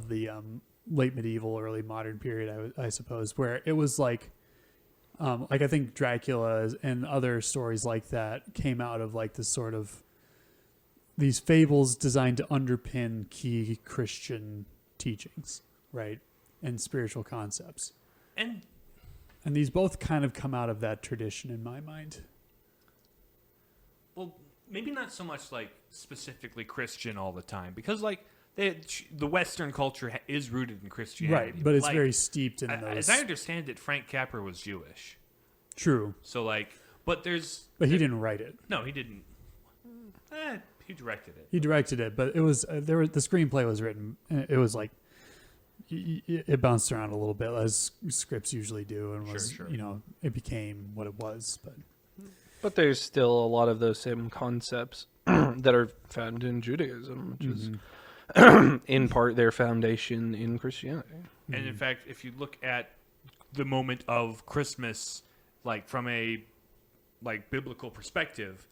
S2: the late medieval, early modern period, I suppose, where it was like I think Dracula and other stories like that came out of like this sort of these fables designed to underpin key Christian teachings, right, and spiritual concepts,
S1: And
S2: these both kind of come out of that tradition in my mind.
S1: well, maybe not so much like specifically Christian all the time, because like the Western culture is rooted in Christianity,
S2: Right, but it's
S1: like,
S2: very steeped in those.
S1: As I understand it, Frank Capra was Jewish.
S2: True,
S1: So like, but
S2: but he didn't write it.
S1: no, he didn't. He directed it.
S2: He directed it, but it was the screenplay was written. It was like it bounced around a little bit as scripts usually do, and was
S1: Sure.
S2: you know, it became what it was.
S3: But there's still a lot of those same concepts that are found in Judaism, which is in part their foundation in Christianity.
S1: And in fact, if you look at the moment of Christmas, like from a like biblical perspective,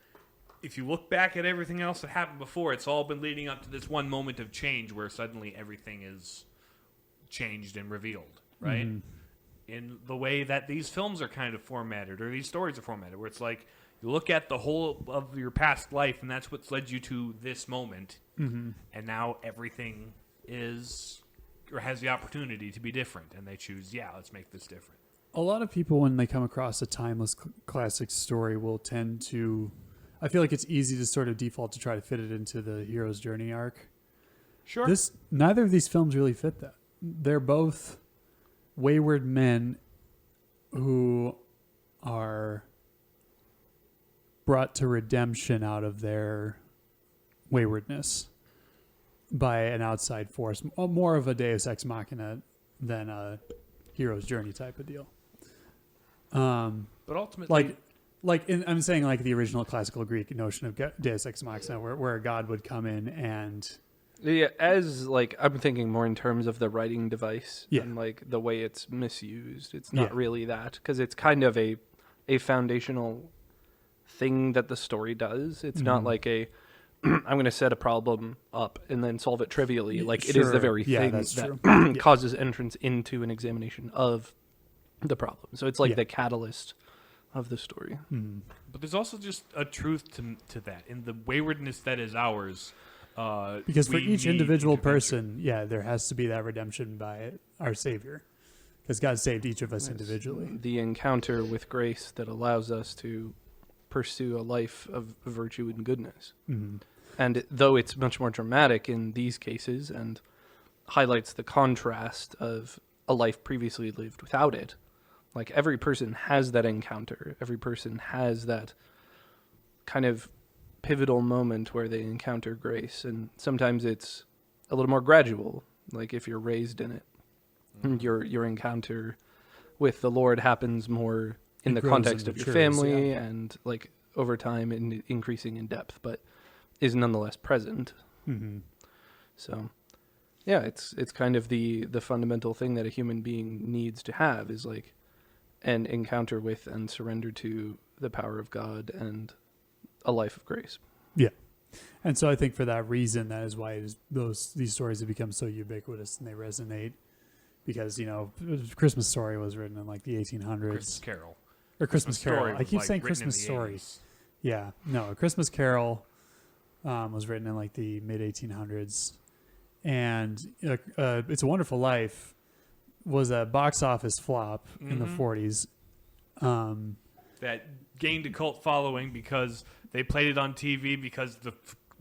S1: if you look back at everything else that happened before, it's all been leading up to this one moment of change where suddenly everything is changed and revealed, right? In the way that these films are kind of formatted, or these stories are formatted, where it's like you look at the whole of your past life, and that's what's led you to this moment, and now everything is or has the opportunity to be different, and they choose, let's make this different.
S2: A lot of people, when they come across a timeless classic story, will tend to. I feel like it's easy to sort of default to try to fit it into the hero's journey arc.
S1: Sure.
S2: Neither of these films really fit that. They're both wayward men who are brought to redemption out of their waywardness by an outside force, more of a Deus Ex Machina than a hero's journey type of deal.
S1: But ultimately,
S2: I'm saying like the original classical Greek notion of Deus Ex Machina, where God would come in and
S3: Yeah, as like I'm thinking more in terms of the writing device and like the way it's misused. It's not really that, because it's kind of a foundational thing that the story does. It's not like a I'm going to set a problem up and then solve it trivially. Like it is the very thing that causes entrance into an examination of the problem. So it's like the catalyst of the story.
S1: But there's also just a truth to that in the waywardness that is ours.
S2: Because for each individual person, there has to be that redemption by our Savior, because God saved each of us individually.
S3: The encounter with grace that allows us to pursue a life of virtue and goodness. And though it's much more dramatic in these cases and highlights the contrast of a life previously lived without it, like every person has that encounter. Every person has that kind of pivotal moment where they encounter grace, and sometimes it's a little more gradual. Like if you're raised in it, your encounter with the Lord happens more in the context of your family and like over time and increasing in depth, but is nonetheless present. So it's kind of the fundamental thing that a human being needs to have is like an encounter with and surrender to the power of God and a life of grace.
S2: Yeah. And so I think for that reason, that is why these stories have become so ubiquitous and they resonate, because, you know, Christmas Story was written in like the 1800s.
S1: Christmas Carol.
S2: Or Christmas Carol. I keep
S1: like
S2: saying Christmas Story.
S1: 80s.
S2: Yeah. No, A Christmas Carol was written in like the mid 1800s. And It's a Wonderful Life was a box office flop in the 40s.
S1: That gained a cult following because they played it on TV because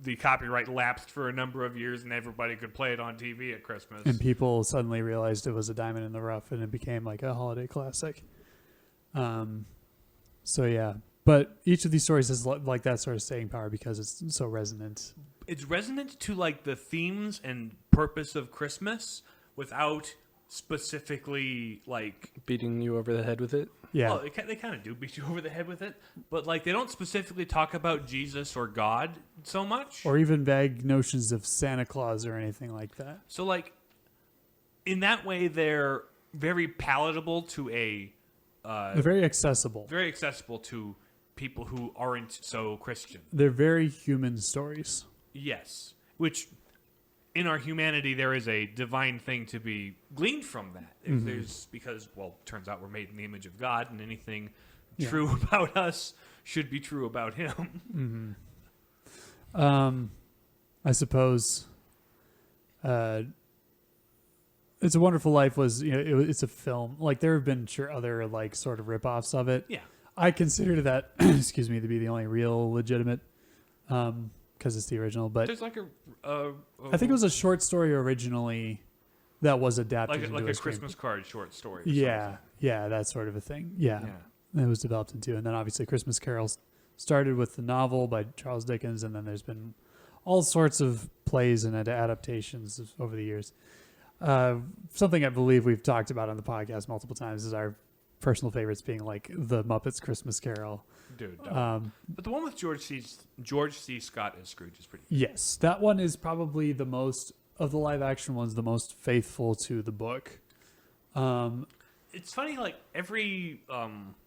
S1: the copyright lapsed for a number of years and everybody could play it on TV at Christmas.
S2: And people suddenly realized it was a diamond in the rough and it became like a holiday classic. So yeah, but each of these stories has like that sort of staying power because it's so resonant.
S1: It's resonant to like the themes and purpose of Christmas without specifically like
S3: beating you over the head with it.
S2: Yeah.
S1: Well, they kind of do beat you over the head with it, but like they don't specifically talk about Jesus or God so much,
S2: or even vague notions of Santa Claus or anything like that.
S1: So like in that way, they're very palatable to
S2: They're very accessible.
S1: very accessible to people who aren't so Christian.
S2: They're very human stories.
S1: Yes, which in our humanity there is a divine thing to be gleaned from that. If there's because turns out we're made in the image of God, and anything true about us should be true about Him.
S2: I suppose. It's a Wonderful Life was it's a film. Like there have been other like sort of ripoffs of it.
S1: Yeah.
S2: I consider that excuse me to be the only real legitimate because it's the original. But
S1: There's like
S2: I think it was a short story originally that was adapted into
S1: like
S2: a
S1: a Christmas card short story. Or
S2: Yeah, that sort of a thing. Yeah, it was developed into, and then obviously Christmas Carols started with the novel by Charles Dickens, and then there's been all sorts of plays and adaptations over the years. Something I believe we've talked about on the podcast multiple times is our personal favorites being like the Muppets Christmas Carol.
S1: Dude, but the one with George C. Scott as Scrooge is pretty good.
S2: Yes, that one is probably the most of the live action ones, the most faithful to the book.
S1: It's funny, like every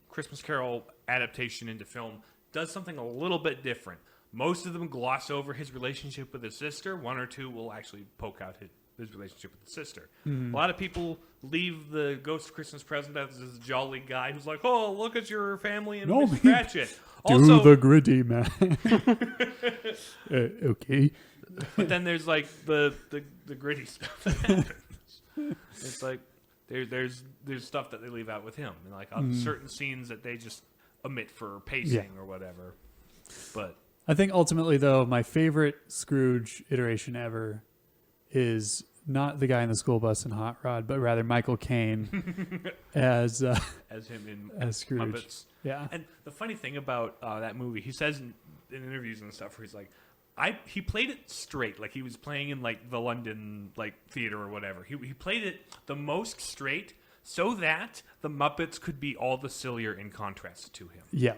S1: Christmas Carol adaptation into film does something a little bit different. Most of them gloss over his relationship with his sister. One or two will actually poke out his relationship with the sister. A lot of people leave the Ghost of Christmas Present as this jolly guy who's like, "Oh, look at your family and Miss Cratchit."
S2: Do the gritty man. Okay.
S1: But then there's like the gritty stuff that happens. It's like there's stuff that they leave out with him, and like certain scenes that they just omit for pacing or whatever. But
S2: I think ultimately, though, my favorite Scrooge iteration ever is not the guy in the school bus in Hot Rod, but rather Michael Caine as
S1: him in
S2: Scrooge.
S1: Muppets.
S2: Yeah.
S1: And the funny thing about that movie, he says in interviews and stuff where he's like, he played it straight, like he was playing in like the London like theater or whatever. He played it the most straight so that the Muppets could be all the sillier in contrast to him.
S2: Yeah.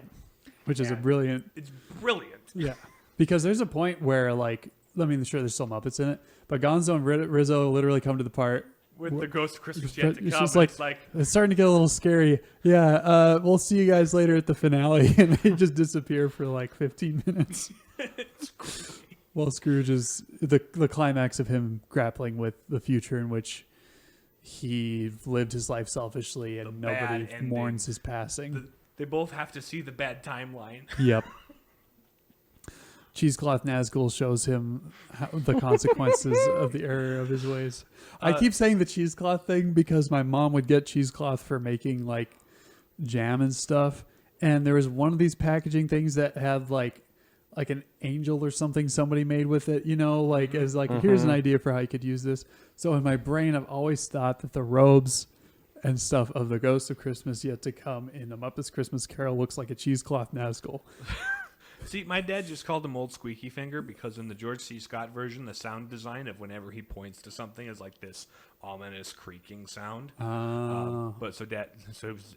S2: Which is a brilliant.
S1: It's brilliant.
S2: Yeah. Because there's a point where like, I mean, sure, there's still Muppets in it, but Gonzo and Rizzo literally come to the part
S1: with the Ghost of Christmas yet to
S2: it's
S1: come.
S2: just like, it's starting to get a little scary. Yeah, we'll see you guys later at the finale, and they just disappear for like 15 minutes.
S1: It's crazy.
S2: Well, Scrooge is the climax of him grappling with the future in which he lived his life selfishly and nobody mourns his passing.
S1: They both have to see the bad timeline.
S2: Yep. Cheesecloth Nazgul shows him the consequences of the error of his ways. I keep saying the cheesecloth thing because my mom would get cheesecloth for making like jam and stuff. And there was one of these packaging things that had like an angel or something somebody made with it, like as like, here's an idea for how you could use this. So in my brain, I've always thought that the robes and stuff of the Ghost of Christmas Yet to Come in the Muppets Christmas Carol looks like a cheesecloth Nazgul.
S1: See, my dad just called him Old Squeaky Finger because in the George C. Scott version, the sound design of whenever he points to something is like this ominous creaking sound. But so dad,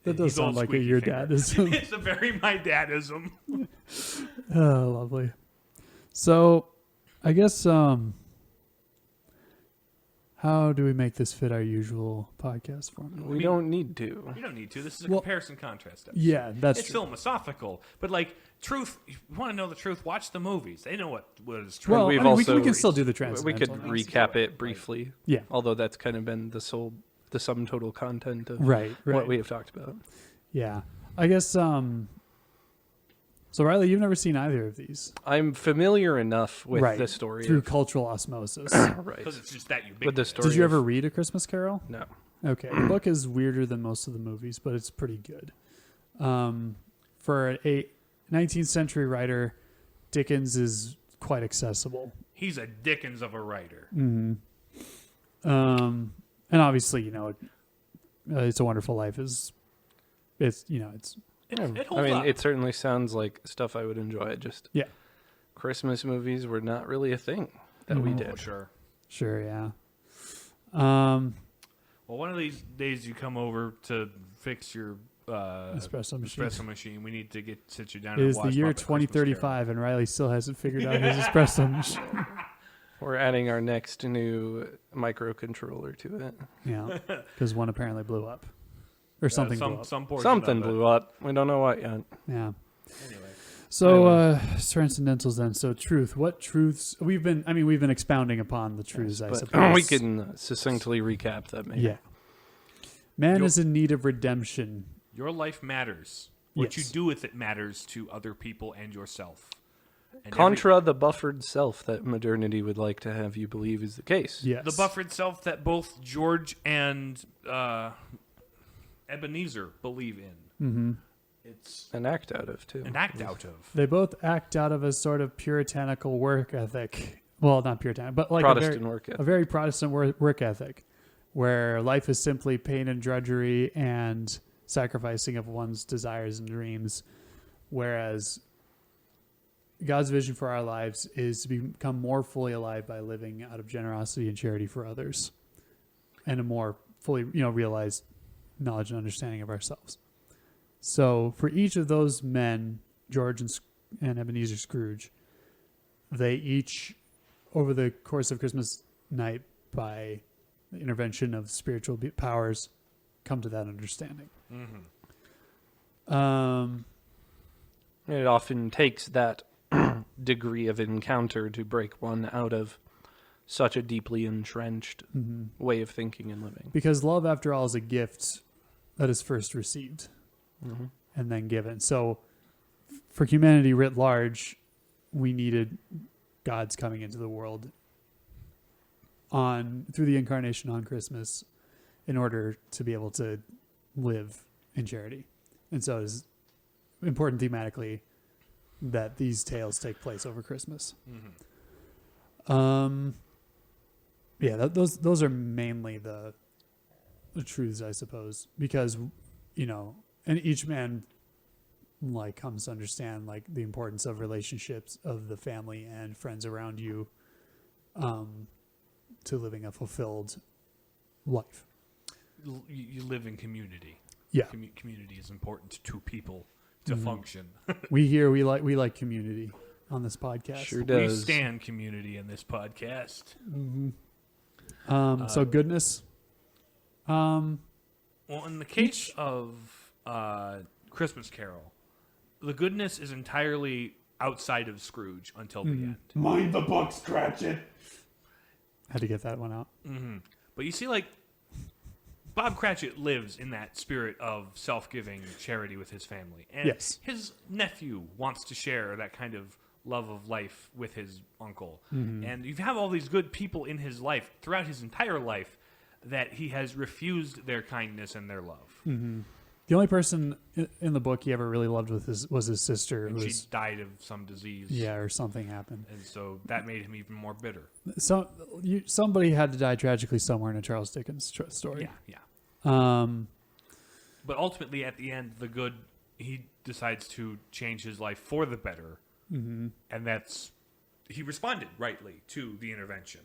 S2: that does sound like your dadism.
S1: It's a very my dadism.
S2: Oh, lovely. So, I guess how do we make this fit our usual podcast format?
S3: We don't need to.
S1: You don't need to. This is a comparison contrast episode.
S2: Yeah, that's
S1: it's
S2: true.
S1: Philmosophical. But like truth, if you want to know the truth, watch the movies. They know what is true.
S2: Well,
S3: We've
S2: I mean, we
S3: also-
S2: can still do the
S3: We
S2: transcendental.
S3: could recap it briefly.
S2: Yeah.
S3: Although that's kind of been the sum total content of
S2: Right.
S3: what we have talked about.
S2: Yeah. I guess, so Riley, you've never seen either of these.
S3: I'm familiar enough with
S2: right.
S3: the story.
S2: Through cultural osmosis.
S3: Right.
S1: Because it's just that ubiquitous.
S3: With the story.
S2: Did you ever read A Christmas Carol?
S3: No.
S2: Okay. The book is weirder than most of the movies, but it's pretty good. For a 19th century writer, Dickens is quite accessible.
S1: He's a Dickens of a writer.
S2: Mm-hmm. And obviously, It's a Wonderful Life it holds
S1: up.
S3: It certainly sounds like stuff I would enjoy. Just Christmas movies were not really a thing that we did.
S1: Sure.
S2: Sure, yeah.
S1: Well, one of these days you come over to fix your
S2: Espresso
S1: machine. We need to sit you down.
S2: It
S1: and
S2: is
S1: watch
S2: the year
S1: Muppet Christmas
S2: 2035, and Riley still hasn't figured out his espresso machine.
S3: We're adding our next new microcontroller to it.
S2: Yeah, because one apparently blew up, or something blew up.
S1: Some portion
S3: Something
S1: of it.
S3: blew up. We don't know what yet.
S2: Yeah.
S1: Anyway.
S2: So transcendentals then. So truth. What truths we've been expounding upon the truths, I
S3: But
S2: suppose.
S3: we can succinctly recap that. Maybe.
S2: Yeah. Man
S1: You'll-
S2: is in need of redemption.
S1: Your life matters. What you
S2: Yes.
S1: do with it matters to other people and yourself. And
S3: Contra the buffered self that modernity would like to have you believe is the case.
S2: Yes.
S1: the buffered self that both George and Ebenezer believe in.
S2: Mm-hmm.
S1: It's
S3: An act out of, too.
S1: an act out of.
S2: They both act out of a sort of puritanical work ethic. Well, not puritanical, but like
S3: Protestant work ethic.
S2: a very Protestant work ethic, where life is simply pain and drudgery and sacrificing of one's desires and dreams, whereas God's vision for our lives is to become more fully alive by living out of generosity and charity for others, and a more fully, realized knowledge and understanding of ourselves. So for each of those men, George and Ebenezer Scrooge, they each, over the course of Christmas night, by the intervention of spiritual powers, come to that understanding.
S1: Mm-hmm.
S3: It often takes that degree of encounter to break one out of such a deeply entrenched way of thinking and living.
S2: Because love, after all, is a gift that is first received and then given. So for humanity writ large, we needed God's coming into the world through the incarnation on Christmas in order to be able to live in charity. And so it is important thematically that these tales take place over Christmas.
S1: Mm-hmm.
S2: Those are mainly the truths, I suppose, because and each man comes to understand the importance of relationships, of the family and friends around you, to living a fulfilled life.
S1: You live in community.
S2: Yeah.
S1: Community is important to people to function.
S2: We like community on this podcast.
S3: Sure
S1: We
S3: does.
S1: stand community in this podcast.
S2: So goodness.
S1: Well, in the case of Christmas Carol, the goodness is entirely outside of Scrooge until the end.
S5: Mind the books, Cratchit.
S2: Had to get that one out.
S1: Mm-hmm. But you see, Bob Cratchit lives in that spirit of self-giving charity with his family. And
S2: Yes.
S1: his nephew wants to share that kind of love of life with his uncle. And you have all these good people in his life throughout his entire life that he has refused their kindness and their love.
S2: The only person in the book he ever really loved was his sister.
S1: And
S2: who
S1: she
S2: was,
S1: died of some disease.
S2: or something happened.
S1: And so that made him even more bitter.
S2: Somebody had to die tragically somewhere in a Charles Dickens story.
S1: Yeah.
S2: Um,
S1: But ultimately, at the end, he decides to change his life for the better. And he responded rightly to the intervention.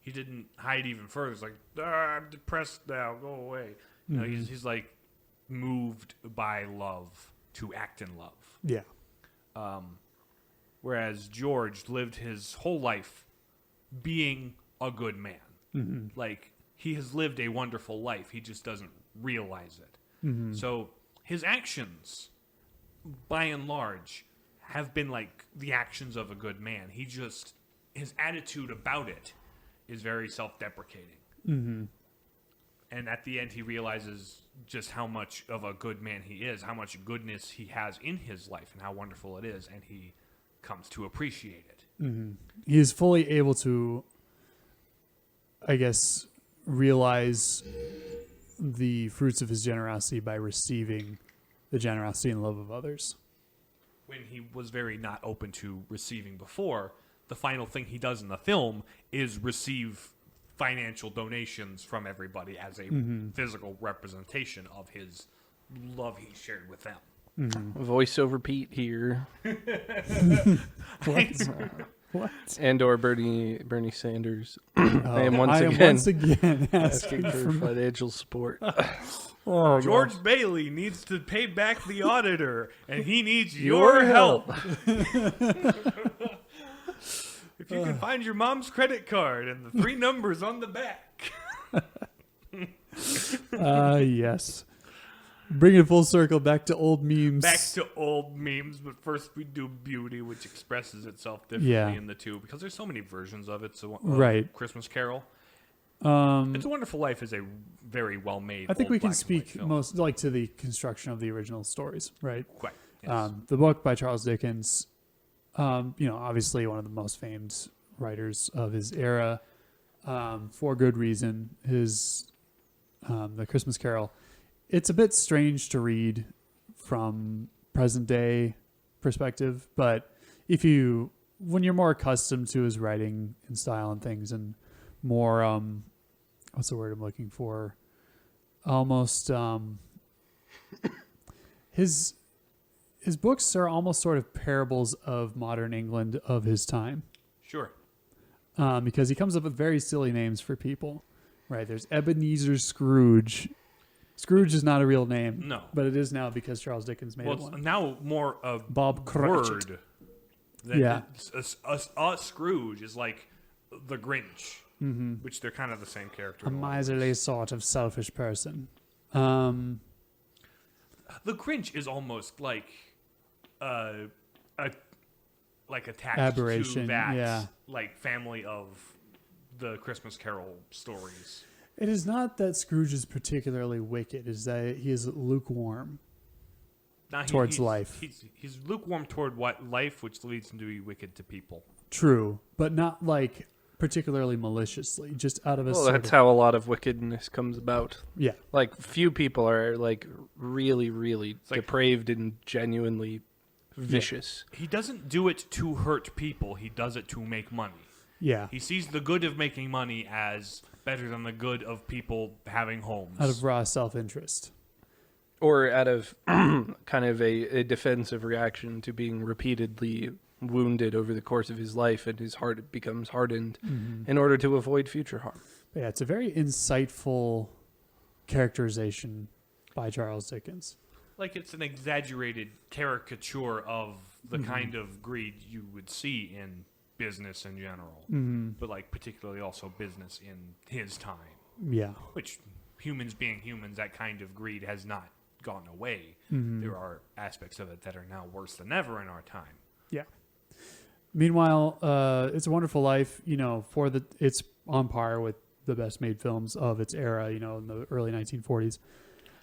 S1: He didn't hide even further. It's like, I'm depressed now, go away. He's moved by love to act in love.
S2: yeah.
S1: Whereas George lived his whole life being a good man. He has lived a wonderful life. He just doesn't realize it. So his actions, by and large, have been the actions of a good man. His attitude about it is very self-deprecating. And at the end, he realizes just how much of a good man he is, how much goodness he has in his life, and how wonderful it is, and he comes to appreciate it.
S2: He is fully able to, I guess, realize the fruits of his generosity by receiving the generosity and love of others.
S1: When he was very not open to receiving before, the final thing he does in the film is receive financial donations from everybody as a physical representation of his love he shared with them.
S3: Voiceover Pete here.
S2: What?
S3: And or Bernie Sanders.
S2: I
S3: am once again
S2: asking
S3: asking for
S2: for
S3: financial support.
S1: George Bailey needs to pay back the auditor, and he needs your help. If you can find your mom's credit card and the 3 numbers on the back.
S2: Yes. Bring it full circle back to old memes.
S1: Back to old memes, but first we do Beauty, which expresses itself differently in the two, because there's so many versions of it. So
S2: right.
S1: Christmas Carol. It's a Wonderful Life is a very well-made.
S2: I think we can
S1: black and white
S2: speak
S1: film.
S2: most like to the construction of the original stories, right?
S1: Quite. Yes.
S2: The book by Charles Dickens, obviously one of the most famed writers of his era, for good reason. His The Christmas Carol. It's a bit strange to read from present day perspective, but when you're more accustomed to his writing and style and things, and more what's the word I'm looking for? Almost his books are almost sort of parables of modern England of his time.
S1: Sure.
S2: Because he comes up with very silly names for people. Right. There's Ebenezer Scrooge. Scrooge is not a real name.
S1: No.
S2: But it is now because Charles Dickens made it
S1: Well,
S2: one.
S1: it's now more of
S2: Bob Cratchit.
S1: word.
S2: Yeah.
S1: Scrooge is like the Grinch, which they're kind of the same character.
S2: A
S1: in a lot of
S2: miserly
S1: ways.
S2: sort of selfish person.
S1: The Grinch is almost like attached
S2: Aberration,
S1: to that
S2: yeah.
S1: like family of the Christmas Carol stories.
S2: It is not that Scrooge is particularly wicked. It's that he is lukewarm
S1: Now,
S2: towards
S1: he's,
S2: life.
S1: He's lukewarm toward life, which leads him to be wicked to people.
S2: True, but not like particularly maliciously. Just out of a
S3: Well,
S2: sort
S3: that's
S2: of,
S3: how a lot of wickedness comes about.
S2: yeah.
S3: Like, few people are, like, really, really
S1: like-
S3: depraved and genuinely vicious.
S1: He doesn't do it to hurt people. He does it to make money.
S2: Yeah.
S1: He sees the good of making money as better than the good of people having homes.
S2: Out of raw self-interest.
S3: Or out of kind of a defensive reaction to being repeatedly wounded over the course of his life, and his heart becomes hardened in order to avoid future harm.
S2: But yeah, it's a very insightful characterization by Charles Dickens.
S1: Like it's an exaggerated caricature of the kind of greed you would see in business in general, but like particularly also business in his time,
S2: Yeah.
S1: which humans being humans, that kind of greed has not gone away. There are aspects of it that are now worse than ever in our time.
S2: Yeah. Meanwhile, It's a Wonderful Life, it's on par with the best made films of its era, in the early 1940s.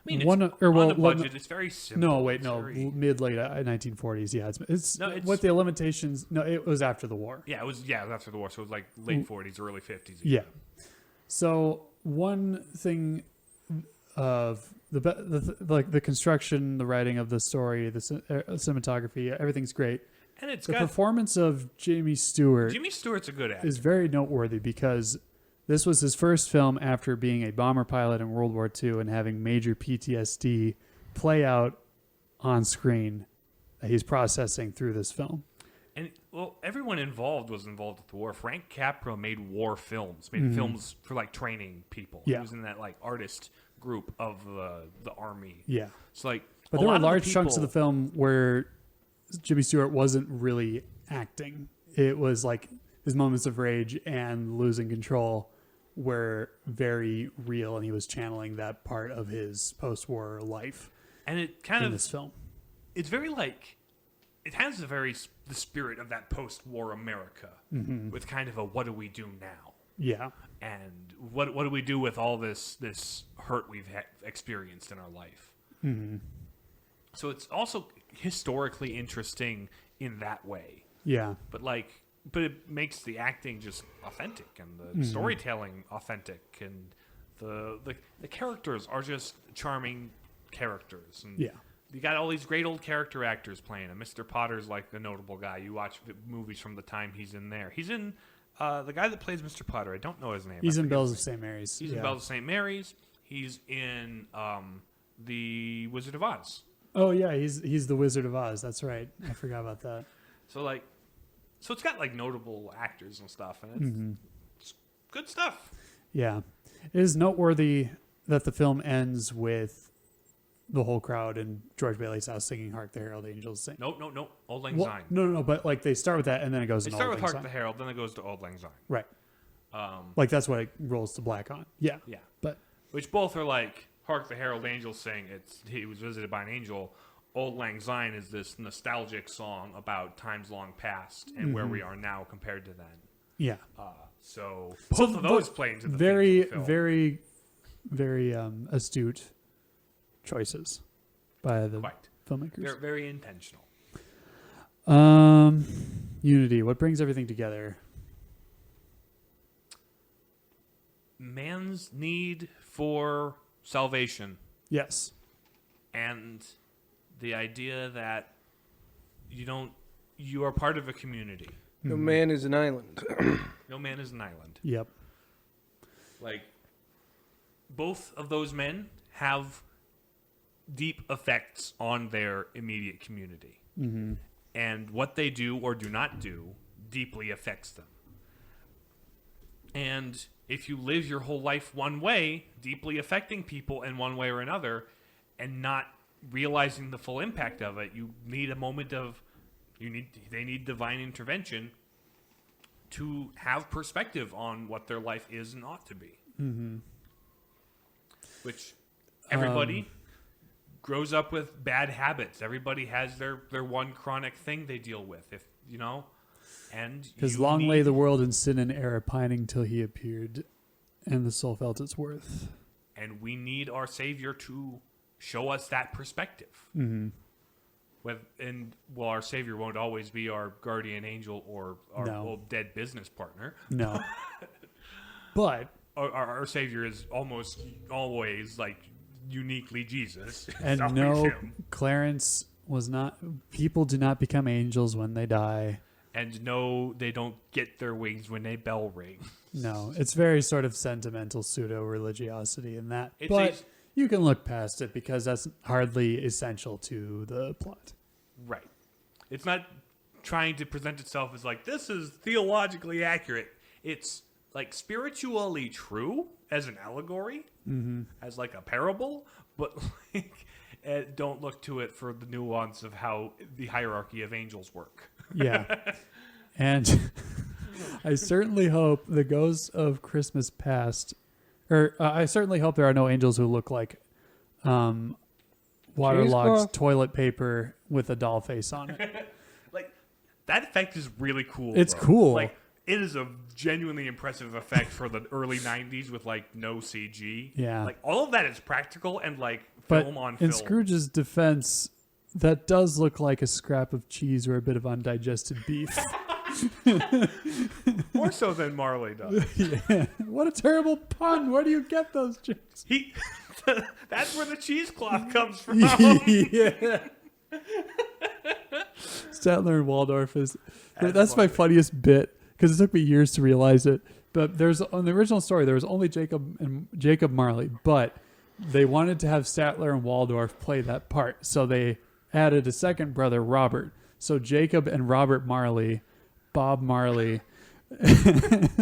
S1: I mean,
S2: One-
S1: it's
S2: or, well,
S1: on a
S2: one-
S1: budget. It's very simple.
S2: No, wait,
S1: It's
S2: no,
S1: very-
S2: mid-late 1940s. Yeah, it's
S1: No, it's-
S2: with the limitations. No, it was after the war.
S1: Yeah, it was after the war, so it was like late 40s, early 50s.
S2: Yeah. So one thing of the construction, the writing of the story, the cinematography, everything's great.
S1: And it's
S2: The
S1: got
S2: performance of Jimmy Stewart
S1: Jimmy Stewart's a good actor.
S2: is very noteworthy because this was his first film after being a bomber pilot in World War II and having major PTSD play out on screen that he's processing through this film.
S1: And well, everyone involved was involved with the war. Frank Capra made war films, made films for like training people.
S2: Yeah.
S1: He was in that like artist group of the army.
S2: Yeah.
S1: It's like,
S2: But
S1: a
S2: there
S1: lot
S2: were
S1: of the
S2: large chunks of the
S1: people-
S2: film where Jimmy Stewart wasn't really acting. It was like his moments of rage and losing control were very real, and he was channeling that part of his post-war life
S1: and it kind
S2: in
S1: of
S2: this film.
S1: it's very like it has the spirit of that post-war America with kind of a what do we do now,
S2: Yeah.
S1: and what do we do with all this hurt we've experienced in our life. So it's also historically interesting in that way,
S2: Yeah.
S1: but it makes the acting just authentic and the storytelling authentic, and the characters are just charming characters. And
S2: Yeah.
S1: you got all these great old character actors playing, and Mr. Potter's like the notable guy. You watch movies from the time he's in there. He's in the guy that plays Mr. Potter. I don't know his name.
S2: He's
S1: I
S2: in
S1: forget
S2: Bells
S1: his
S2: of
S1: name.
S2: St. Mary's.
S1: He's in Bells of St. Mary's. He's in the Wizard of Oz.
S2: Oh, yeah. He's the Wizard of Oz. That's right. I forgot about that.
S1: So it's got like notable actors and stuff, and it's good stuff.
S2: Yeah. It is noteworthy that the film ends with the whole crowd in George Bailey's house singing "Hark the Herald Angels Sing."
S1: No. Old Lang
S2: Well,
S1: Syne.
S2: no. But like they start with that, and then it goes.
S1: They
S2: to
S1: start
S2: Auld
S1: with
S2: Lang
S1: Hark the
S2: Syne.
S1: Herald, then it goes to Old Lang Syne.
S2: Right. Like that's what it rolls to black on. Yeah.
S1: Yeah.
S2: But
S1: Which both are like Hark the Herald Angels Sing. He was visited by an angel. Old Lang Syne is this nostalgic song about times long past and where we are now compared to then.
S2: yeah.
S1: So both of those play into the
S2: very,
S1: themes of the film.
S2: very, very astute choices by the
S1: Quite.
S2: filmmakers.
S1: They're very intentional.
S2: Unity. What brings everything together?
S1: Man's need for salvation
S2: Yes.
S1: and the idea that you are part of a community.
S3: No man is an island.
S1: No man is an island.
S2: Yep.
S1: Like, both of those men have deep effects on their immediate community.
S2: Mm-hmm.
S1: And what they do or do not do deeply affects them. And if you live your whole life one way, deeply affecting people in one way or another, and not realizing the full impact of it, you need a moment of they need divine intervention to have perspective on what their life is and ought to be.
S2: Mm-hmm.
S1: Which everybody grows up with bad habits. Everybody has their one chronic thing they deal with. If you know, and
S2: Because long lay the world in sin and error, pining till he appeared, and the soul felt its worth.
S1: and we need our Savior to show us that perspective.
S2: Mm-hmm.
S1: Our Savior won't always be our guardian angel or our old dead business partner.
S2: No. But
S1: Our Savior is almost always like uniquely Jesus.
S2: and
S1: It's
S2: no,
S1: always him.
S2: Clarence was not. People do not become angels when they die.
S1: And no, they don't get their wings when they bell ring.
S2: No, it's very sort of sentimental pseudo religiosity in that.
S1: It's
S2: but you can look past it because that's hardly essential to the plot.
S1: Right. It's not trying to present itself as like, this is theologically accurate. It's like spiritually true as an allegory, as like a parable, but like, don't look to it for the nuance of how the hierarchy of angels work.
S2: Yeah. And I certainly hope the ghosts of Christmas past, I certainly hope there are no angels who look like waterlogged
S3: Cheesecloth.
S2: toilet paper with a doll face on it.
S1: Like, that effect is really cool.
S2: It's
S1: bro.
S2: cool.
S1: Like, it is a genuinely impressive effect for the early 90s with like no CG.
S2: Yeah.
S1: Like, all of that is practical and like
S2: But
S1: film on
S2: in
S1: film.
S2: Scrooge's defense, that does look like a scrap of cheese or a bit of undigested beef.
S1: More so than Marley does.
S2: Yeah. What a terrible pun. Where do you get those jokes?
S1: That's where the cheesecloth comes from.
S2: Yeah. Statler and Waldorf that's my funniest bit because it took me years to realize it. But on the original story, there was only Jacob Marley, but they wanted to have Statler and Waldorf play that part. So they added a second brother, Robert. So Jacob and Robert Marley, Bob Marley. It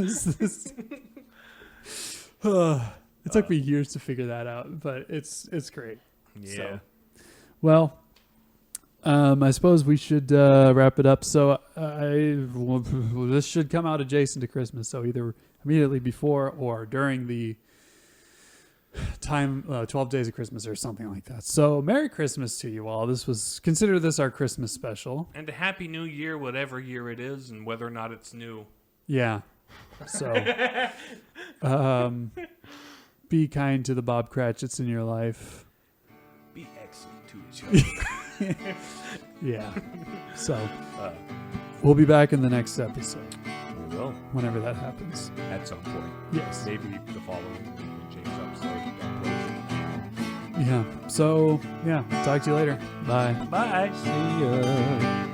S2: took me years to figure that out, but it's great.
S1: Yeah.
S2: So, well, I suppose we should wrap it up. So this should come out adjacent to Christmas. So either immediately before or during the time 12 days of Christmas or something like that. So Merry Christmas to you all. Consider this our Christmas special.
S1: And a Happy New Year, whatever year it is, and whether or not it's new.
S2: Yeah. So be kind to the Bob Cratchits in your life.
S1: Be excellent to each other.
S2: Yeah. So we'll be back in the next episode.
S1: We will.
S2: Whenever that happens.
S1: At some point.
S2: Yes.
S1: Maybe the following week when James upstate.
S2: Yeah. So, yeah. Talk to you later. Bye.
S1: Bye.
S3: See ya.